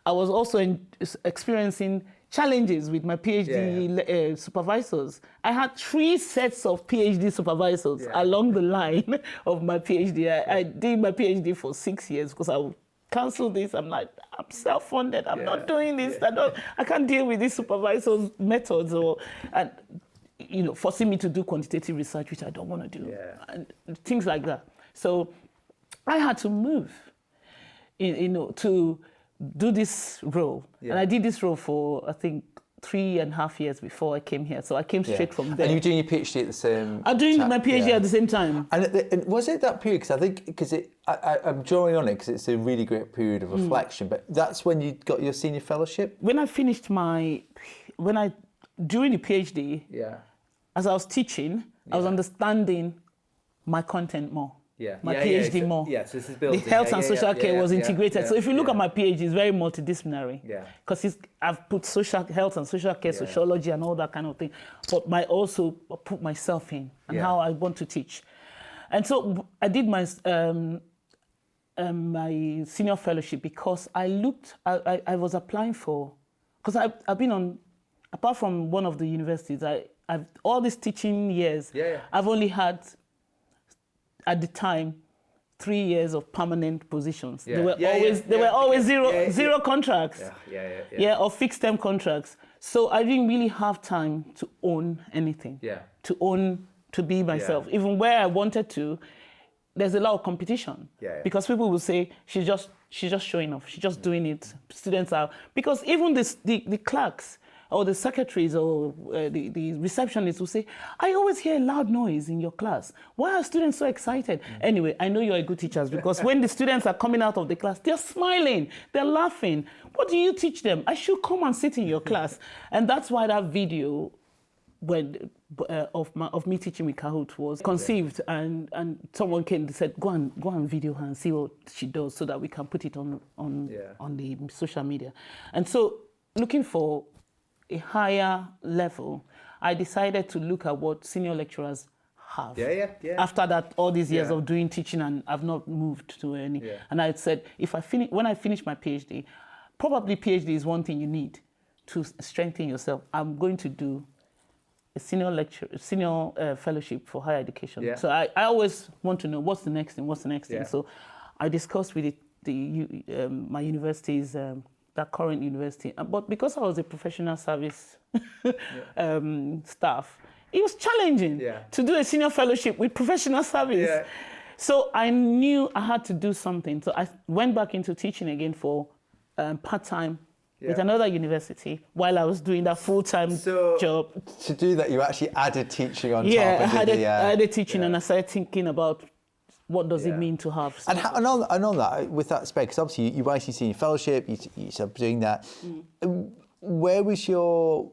I was also experiencing challenges with my PhD supervisors. I had 3 sets of PhD supervisors along the line of my PhD. I did my PhD for 6 years because I would cancel this. I'm like, I'm self-funded. I'm not doing this. I can't deal with these supervisors' methods. And forcing me to do quantitative research, which I don't want to do, and things like that. So I had to move, to do this role. And I did this role for, I think, 3.5 years before I came here. So I came straight from there. And you were doing your PhD at the same time? I'm doing my PhD at the same time. And was it that period? Because I'm drawing on it because it's a really great period of reflection, but that's when you got your senior fellowship? When I finished during the PhD, as I was teaching, I was understanding my content more. My PhD more. So this is building. The health and social care was integrated. So if you look at my PhD, it's very multidisciplinary. Because I've put health and social care, sociology, and all that kind of thing. But I also put myself in and how I want to teach. And so I did my my senior fellowship because I was applying for, because I've been on, apart from one of the universities, I've all these teaching years, I've only had, at the time, 3 years of permanent positions. They were always zero contracts. Or fixed term contracts. So I didn't really have time to own anything. To be myself. Even where I wanted to, there's a lot of competition. Because people will say, she's just showing off. She's just doing it. Students are, because even the clerks, or the secretaries or the receptionists will say, I always hear a loud noise in your class. Why are students so excited? Anyway, I know you're a good teacher because when the students are coming out of the class, they're smiling, they're laughing. What do you teach them? I should come and sit in your class. And that's why that video of me teaching with Kahoot was conceived, and someone came and said, go and video her and see what she does so that we can put it on the social media. And so looking for a higher level, I decided to look at what senior lecturers have. After that, all these years of doing teaching, and I've not moved to any. And I said, when I finish my PhD, probably PhD is one thing you need to strengthen yourself. I'm going to do a senior fellowship for higher education. So I always want to know what's the next thing. So I discussed with my university's that current university. But because I was a professional service staff, it was challenging to do a senior fellowship with professional service. So I knew I had to do something. So I went back into teaching again for part-time with another university while I was doing that full-time job. To do that, you actually added teaching on top. I added teaching, and I started thinking about what does it mean to have? And on that, with that spec, because obviously you actually seen your fellowship, you started doing that. Where was your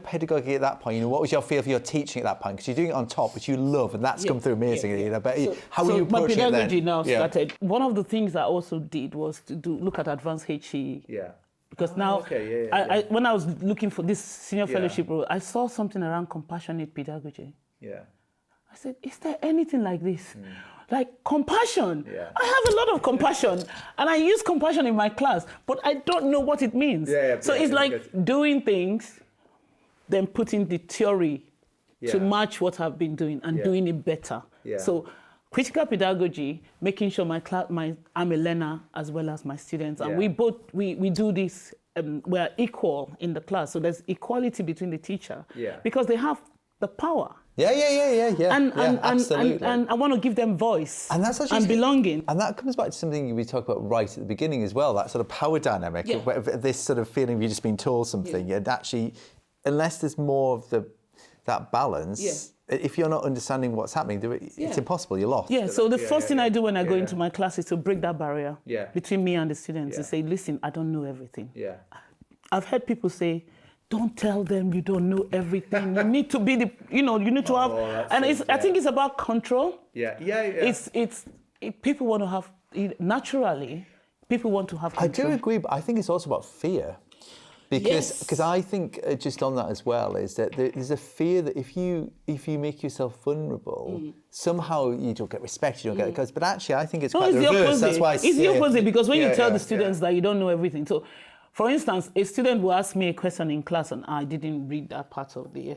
pedagogy at that point? What was your feel for your teaching at that point? Because you're doing it on top, which you love, and that's come through amazingly. But how were you approaching it then? My pedagogy now started. One of the things I also did was to look at advanced HE. Because now, when I was looking for this senior fellowship role, I saw something around compassionate pedagogy. I said, is there anything like this? Like compassion. I have a lot of compassion, and I use compassion in my class, but I don't know what it means. So it's like doing things, then putting the theory to match what I've been doing and doing it better. So critical pedagogy, making sure I'm a learner as well as my students, and we do this. We're equal in the class, so there's equality between the teacher because they have the power. Absolutely. And I want to give them voice and belonging. And that comes back to something we talked about right at the beginning as well, that sort of power dynamic, this sort of feeling of you just being told something. And actually, unless there's more of that balance, if you're not understanding what's happening, it's impossible, you're lost. So the first thing I do when I go into my class is to break that barrier between me and the students and say, listen, I don't know everything. I've heard people say, don't tell them you don't know everything. You need to be you need to have, and I think it's about control. People want to have, naturally, people want to have control. I do agree, but I think it's also about fear. Because I think, just on that as well, is that there's a fear that if you make yourself vulnerable, somehow you don't get respect, you don't get it. But actually, I think it's quite the reverse. That's why it's the opposite, because when you tell the students that you don't know everything. So, for instance, a student will ask me a question in class and I didn't read that part of the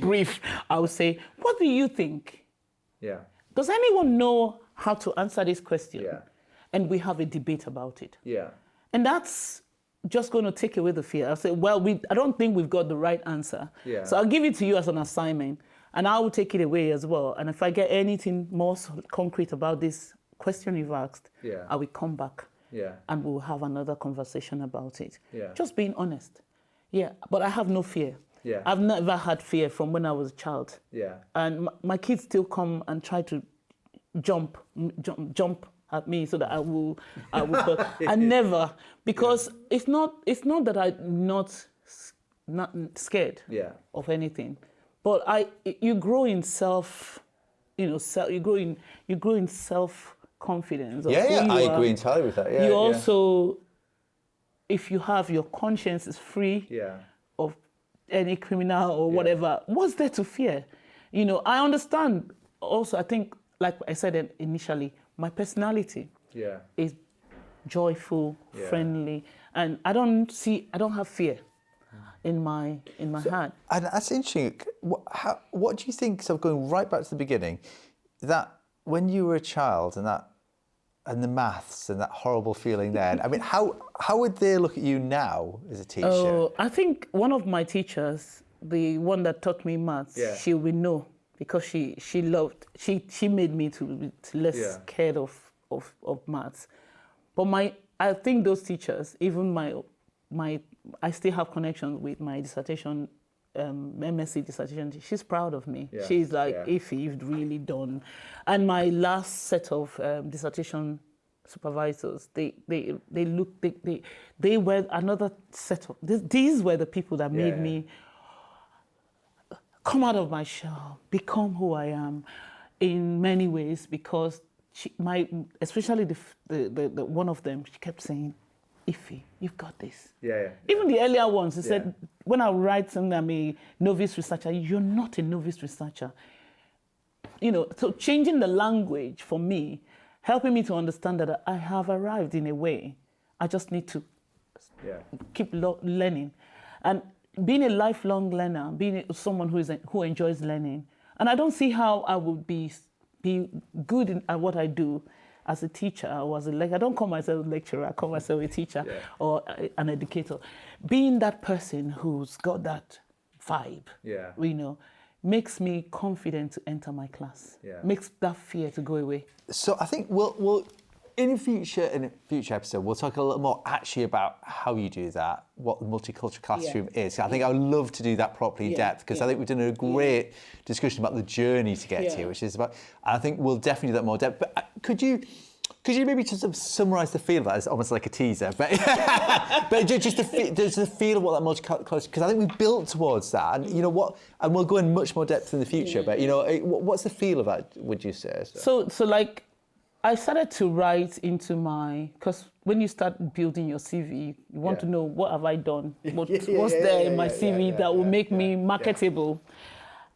brief. I would say, what do you think? Does anyone know how to answer this question? And we have a debate about it. And that's just going to take away the fear. I'll say, well, I don't think we've got the right answer. Yeah. So I'll give it to you as an assignment, and I will take it away as well. And if I get anything more concrete about this question you've asked, I will come back. And we'll have another conversation about it. Just being honest. But I have no fear. I've never had fear from when I was a child. And my kids still come and try to jump at me so that I will but I never, because it's not that I'm not scared of anything, but you grow in self, you grow in self confidence. I agree entirely with that. You also, if you have your conscience is free of any criminal or whatever, what's there to fear? I understand also, I think, like I said initially, my personality is joyful, friendly, and I don't have fear in my heart. And that's interesting. What do you think, so going right back to the beginning, that when you were a child and the maths and that horrible feeling then, I mean, how would they look at you now as a teacher? Oh, I think one of my teachers, the one that taught me maths, she will know, because she made me to be less scared of maths. But I think those teachers, even I still have connections with my dissertation, MSc dissertation. She's proud of me. She's like, Ify, you've really done. And my last set of dissertation supervisors, they were another set of, these were the people that made me come out of my shell, become who I am in many ways, because especially the one of them, she kept saying, Ify, you've got this. Even the earlier ones, she said, when I write something, I'm a novice researcher, you're not a novice researcher. So changing the language for me, helping me to understand that I have arrived in a way. I just need to keep learning. And being a lifelong learner, being someone who enjoys learning, and I don't see how I would be good at what I do as a teacher or as a lecturer. I don't call myself a lecturer, I call myself a teacher or an educator. Being that person who's got that vibe, makes me confident to enter my class, makes that fear to go away. So I think we'll in a future episode, we'll talk a little more actually about how you do that, what the multicultural classroom is. I think I would love to do that properly in depth, because I think we've done a great discussion about the journey to get here, which is about, and I think we'll definitely do that more depth. But could you maybe just summarise the feel of that? It's almost like a teaser, but just the feel of what that multicultural, because I think we built towards that, and and we'll go in much more depth in the future. But what's the feel of that, would you say? So like, I started to write into because when you start building your CV, you want to know, what have I done? What's there in my CV that will make me marketable?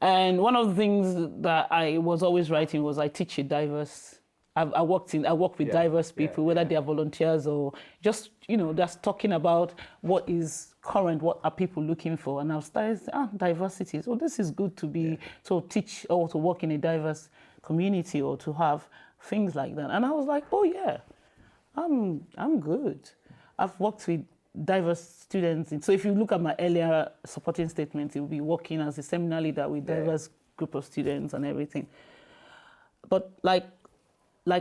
And one of the things that I was always writing was, I teach a diverse, I work with diverse people, whether they are volunteers or just, just talking about what is current, what are people looking for. And I've started, diversity. So this is good to teach or to work in a diverse community or to have things like that. And I was like, oh yeah, I'm good. I've worked with diverse students. So if you look at my earlier supporting statement, it will be working as a seminar leader with diverse group of students and everything. But like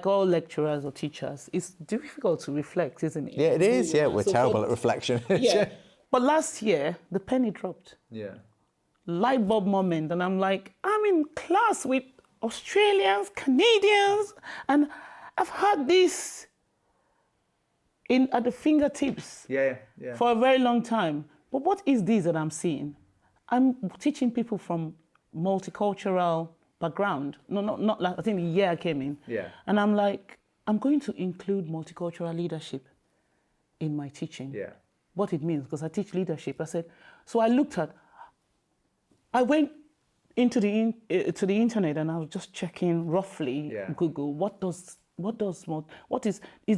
all lecturers or teachers, it's difficult to reflect, isn't it? Yeah, it is. Yeah, we're terrible at reflection. But last year, the penny dropped. Light bulb moment. And I'm like, I'm in class with Australians, Canadians, and I've had this at the fingertips for a very long time. But what is this that I'm seeing? I'm teaching people from multicultural background. No, not like, I think the year I came in. And I'm like, I'm going to include multicultural leadership in my teaching. What it means, because I teach leadership. I said, so I went into to the internet, and I was just checking roughly Google, is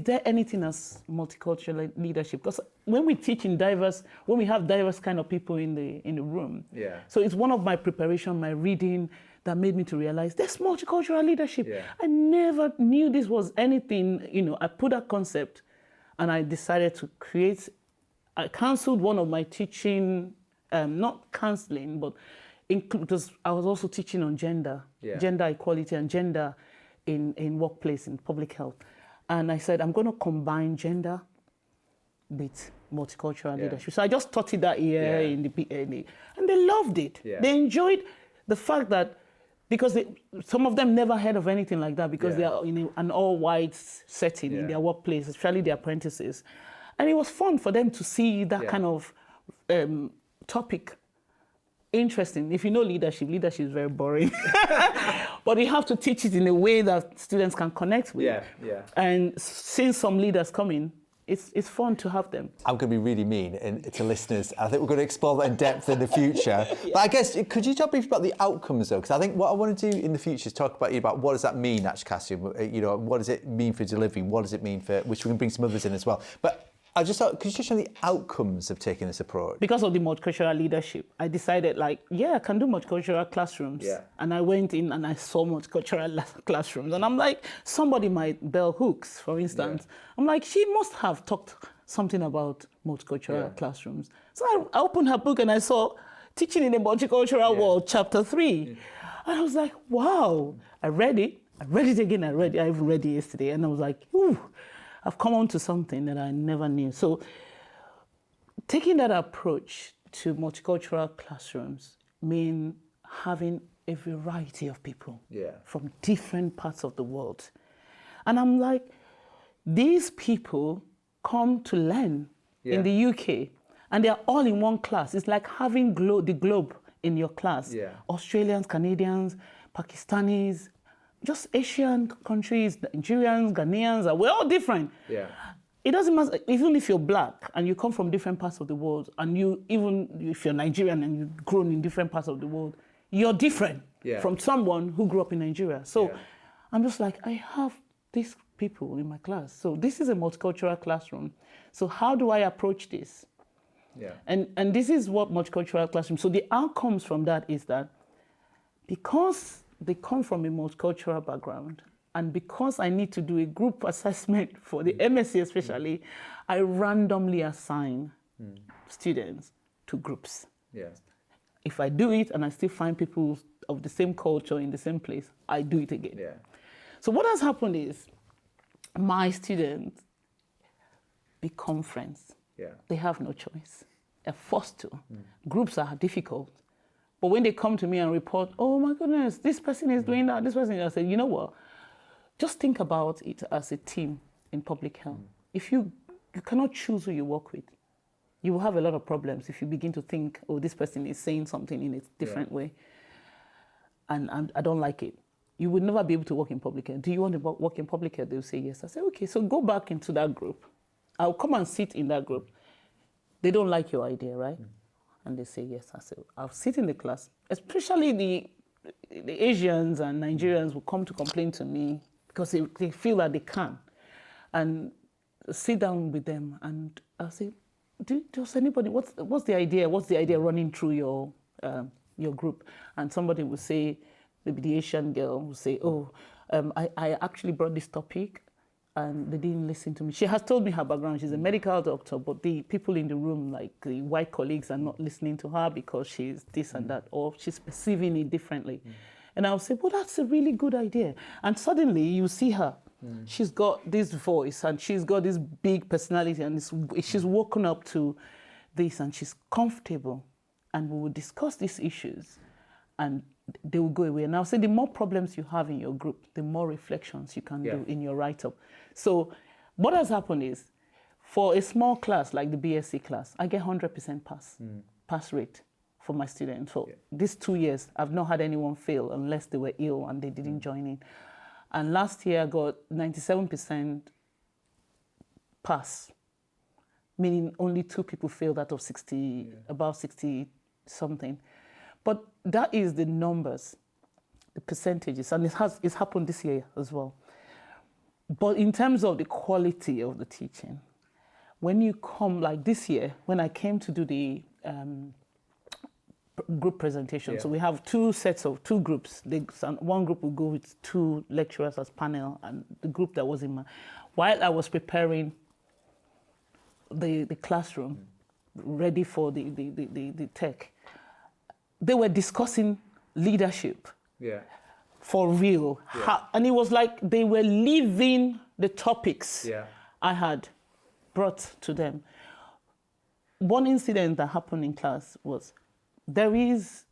there anything as multicultural leadership? Because when we teach when we have diverse kind of people in the room, so it's one of my preparation, my reading, that made me to realize there's multicultural leadership. I never knew this was anything, I put that concept, and I decided to create I cancelled one of my teaching, not cancelling, but because I was also teaching on gender, gender equality and gender in workplace, in public health. And I said, I'm going to combine gender with multicultural leadership. So I just taught it that year in the PNA, and they loved it. They enjoyed the fact that, because some of them never heard of anything like that, because they are in an all-white setting in their workplace, especially the apprentices. And it was fun for them to see that kind of topic. Interesting. If you know leadership is very boring. But you have to teach it in a way that students can connect with. And since some leaders come in, it's fun to have them. I'm going to be really mean to listeners. I think we're going to explore that in depth in the future. But I guess, could you talk briefly about the outcomes, though? Because I think what I want to do in the future is talk about what does that mean, actually, Cassie? You know, what does it mean for delivery? What does it mean for, which we can bring some others in as well. But I just thought, could you touch on the outcomes of taking this approach? Because of the multicultural leadership, I decided, like, I can do multicultural classrooms. And I went in and I saw multicultural classrooms. And I'm like, somebody might, Bell Hooks, for instance, I'm like, she must have talked something about multicultural classrooms. So I opened her book and I saw Teaching in a Multicultural World, Chapter 3. And I was like, wow. I read it again, I even read it yesterday. And I was like, ooh. I've come on to something that I never knew. So taking that approach to multicultural classrooms means having a variety of people from different parts of the world. And I'm like, these people come to learn in the UK, and they're all in one class. It's like having the globe in your class. Australians, Canadians, Pakistanis, just Asian countries, Nigerians, Ghanaians, we're all different. It doesn't matter, even if you're black and you come from different parts of the world, and even if you're Nigerian and you've grown in different parts of the world, you're different from someone who grew up in Nigeria. So I'm just like, I have these people in my class. So this is a multicultural classroom. So how do I approach this? And this is what multicultural classroom. So the outcomes from that is that, because they come from a multicultural background, and because I need to do a group assessment for the MSc especially, I randomly assign students to groups. If I do it and I still find people of the same culture in the same place, I do it again. So what has happened is, my students become friends. They have no choice. They're forced to. Groups are difficult. But when they come to me and report, oh my goodness, this person is doing that, this person, I say, you know what? Just think about it as a team in public health. If you cannot choose who you work with, you will have a lot of problems if you begin to think, oh, this person is saying something in a different way, and I don't like it. You would never be able to work in public health. Do you want to work in public health? They'll say yes. I say, okay, so go back into that group. I'll come and sit in that group. They don't like your idea, right? And they say yes. I say, I'll sit in the class. Especially the Asians and Nigerians will come to complain to me because they feel that they can. And sit down with them and I'll say, does anybody, what's the idea? What's the idea running through your group? And somebody will say, maybe the Asian girl will say, oh, I actually brought this topic and they didn't listen to me. She has told me her background. She's a medical doctor, but the people in the room, like the white colleagues, are not listening to her because she's this and that, or she's perceiving it differently. And I'll say, well, that's a really good idea. And suddenly you see her. She's got this voice and she's got this big personality and she's woken up to this and she's comfortable. And we will discuss these issues and they will go away. And I'll say the more problems you have in your group, the more reflections you can do in your write-up. So what has happened is, for a small class like the BSc class, I get 100% pass rate for my students. For these 2 years, I've not had anyone fail unless they were ill and they didn't join in. And last year I got 97% pass, meaning only 2 people failed out of 60, about 60 something. But that is the numbers, the percentages, and it's happened this year as well. But in terms of the quality of the teaching, when you come, like this year, when I came to do the group presentation, so we have 2 sets of 2 groups. One group will go with 2 lecturers as panel, and the group that was in while I was preparing the classroom, ready for the tech, they were discussing leadership. Yeah. For real. Yeah. And it was like they were living the topics I had brought to them. One incident that happened in class was there is,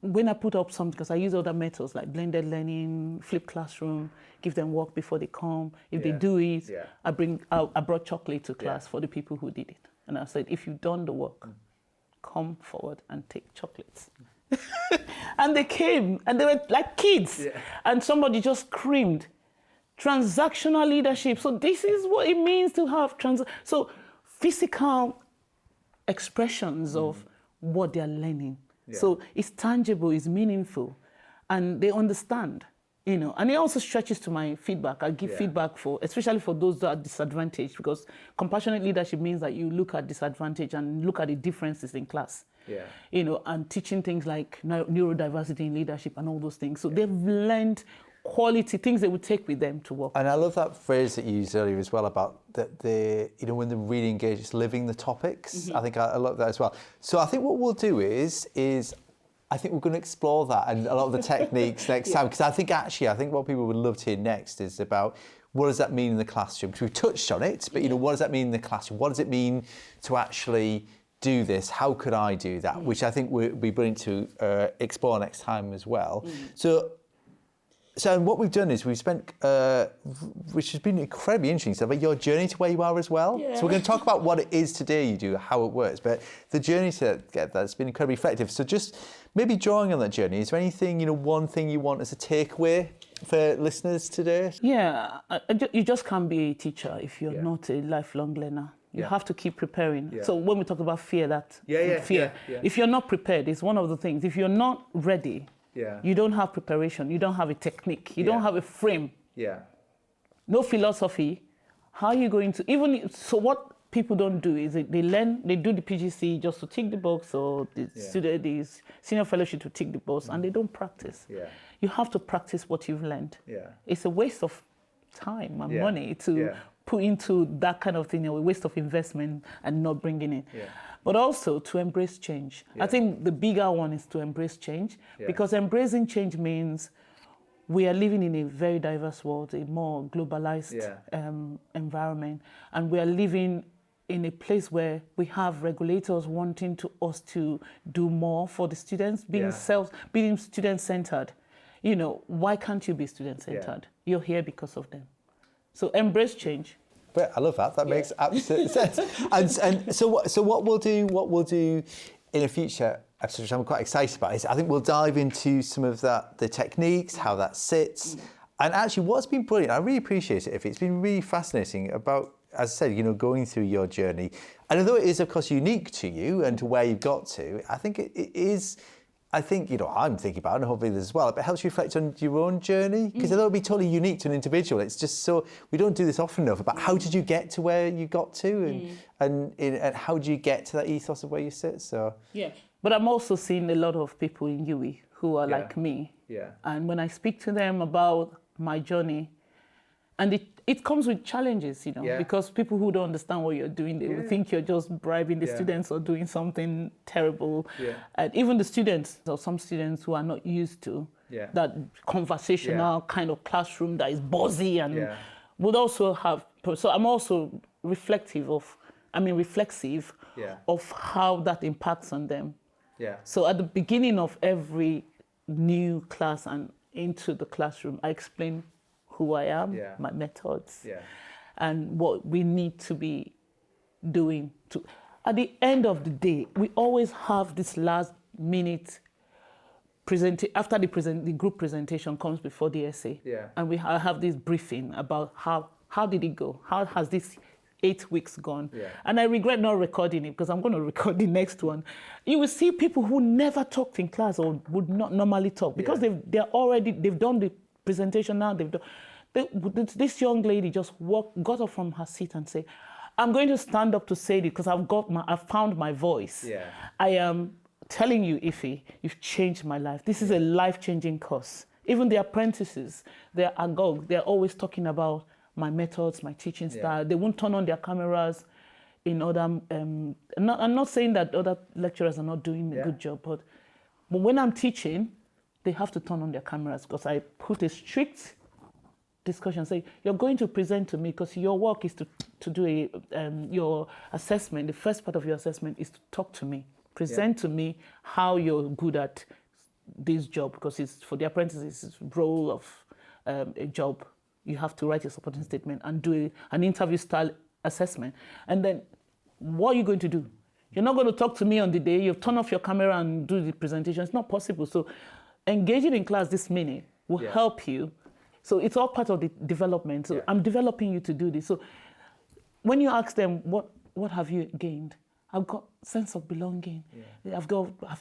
when I put up something, because I use other methods like blended learning, flipped classroom, give them work before they come. If they do it, I brought chocolate to class for the people who did it. And I said, if you've done the work, come forward and take chocolates. And they came, and they were like kids. And somebody just screamed, transactional leadership. So this is what it means to have so physical expressions of what they're learning. So it's tangible, it's meaningful, and they understand, you know. And it also stretches to my feedback. I give feedback especially for those that are disadvantaged, because compassionate leadership means that you look at disadvantage and look at the differences in class. You know, and teaching things like neurodiversity in leadership and all those things. So they've learned quality things they would take with them to work. And I love that phrase that you used earlier as well about that you know, when they're really engaged, it's living the topics. I think I love that as well. So I think what we'll do is I think we're going to explore that and a lot of the techniques next time, because I think what people would love to hear next is about what does that mean in the classroom? Because we've touched on it, but you know, what does that mean in the classroom? What does it mean to actually do this? How could I do that? Which I think would be brilliant to explore next time as well. So what we've done is we've spent, which has been incredibly interesting, stuff, about your journey to where you are as well. So we're going to talk about what it is today you do, how it works, but the journey to get that's been incredibly effective. So just maybe drawing on that journey, is there anything, you know, one thing you want as a takeaway for listeners today? Yeah, you just can't be a teacher if you're not a lifelong learner. You have to keep preparing. So when we talk about fear, if you're not prepared, it's one of the things. If you're not ready, you don't have preparation, you don't have a technique, you don't have a frame, no philosophy. How are you going to, so what people don't do is they do the PGC just to tick the box, or the senior fellowship to tick the box, and they don't practice. You have to practice what you've learned. It's a waste of time and money to put into that kind of thing, a waste of investment and not bringing it. But also to embrace change. I think the bigger one is to embrace change, because embracing change means we are living in a very diverse world, a more globalized environment, and we are living in a place where we have regulators wanting us to do more for the students, being student-centered. You know, why can't you be student-centered? You're here because of them. So embrace change. But I love that. That makes absolute sense. And so what we'll do in a future episode, which I'm quite excited about, is I think we'll dive into some of the techniques, how that sits, and actually what's been brilliant. I really appreciate it. It's been really fascinating about, as I said, you know, going through your journey. And although it is, of course, unique to you and to where you've got to, I think it is. I think, you know, I'm thinking about it, and hopefully this as well, but it helps you reflect on your own journey, because although it would be totally unique to an individual, it's just so, we don't do this often enough, about how did you get to where you got to, and how do you get to that ethos of where you sit, so. Yeah, but I'm also seeing a lot of people in UE who are like me. And when I speak to them about my journey, and it comes with challenges, you know, because people who don't understand what you're doing, they will think you're just bribing the students or doing something terrible. And even the students, or some students who are not used to that conversational kind of classroom that is buzzy and would also have, so I'm also reflexive of how that impacts on them. So at the beginning of every new class and into the classroom, I explain who I am, my methods, and what we need to be doing. At the end of the day, we always have this last minute after the group presentation comes before the essay, and we have this briefing about how did it go? How has this 8 weeks gone? And I regret not recording it, because I'm going to record the next one. You will see people who never talked in class or would not normally talk, because they've done the presentation now. This young lady just got up from her seat and said, I'm going to stand up to say it because I've found my voice. I am telling you, Ife, you've changed my life. This is a life-changing course. Even the apprentices, they're agog. They're always talking about my methods, my teaching style. They won't turn on their cameras. in other, I'm not saying that other lecturers are not doing a good job, but when I'm teaching, they have to turn on their cameras because I put a strict discussion, say, you're going to present to me because your work is to do your assessment. The first part of your assessment is to talk to me, present to me how you're good at this job, because it's for the apprentices, it's a role of a job. You have to write a supporting statement and do an interview style assessment. And then what are you going to do? You're not going to talk to me on the day, you've turned off your camera and do the presentation. It's not possible. So engaging in class this minute will help you. So it's all part of the development. So I'm developing you to do this. So when you ask them, what have you gained? I've got sense of belonging. I've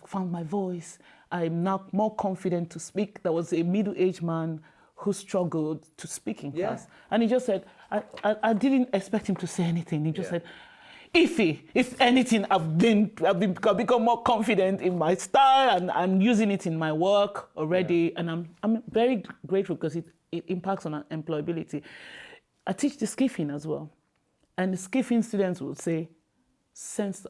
found my voice. I'm now more confident to speak. There was a middle-aged man who struggled to speak in class. And he just said, I didn't expect him to say anything. He just said, if anything, I've become more confident in my style, and I'm using it in my work already. And I'm very grateful because it impacts on our employability. I teach the skiffing as well. And the skiffing students will say,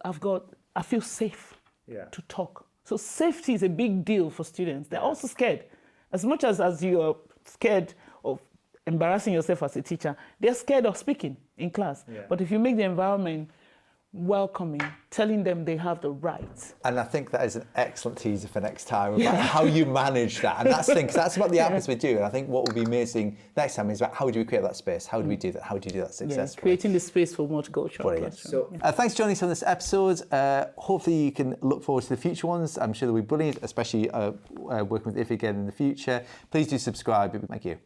I feel safe to talk. So safety is a big deal for students. They're also scared. As much as you're scared of embarrassing yourself as a teacher, they're scared of speaking in class. But if you make the environment welcoming, telling them they have the right. And I think that is an excellent teaser for next time about how you manage that. And that's the thing, because that's about the atmosphere too. And I think what will be amazing next time is about how do we create that space? How do we do that? How do you do that successfully? Creating the space for multicultural. Brilliant. So, thanks for joining us on this episode. Hopefully you can look forward to the future ones. I'm sure they'll be brilliant, especially working with Ife again in the future. Please do subscribe. Thank you.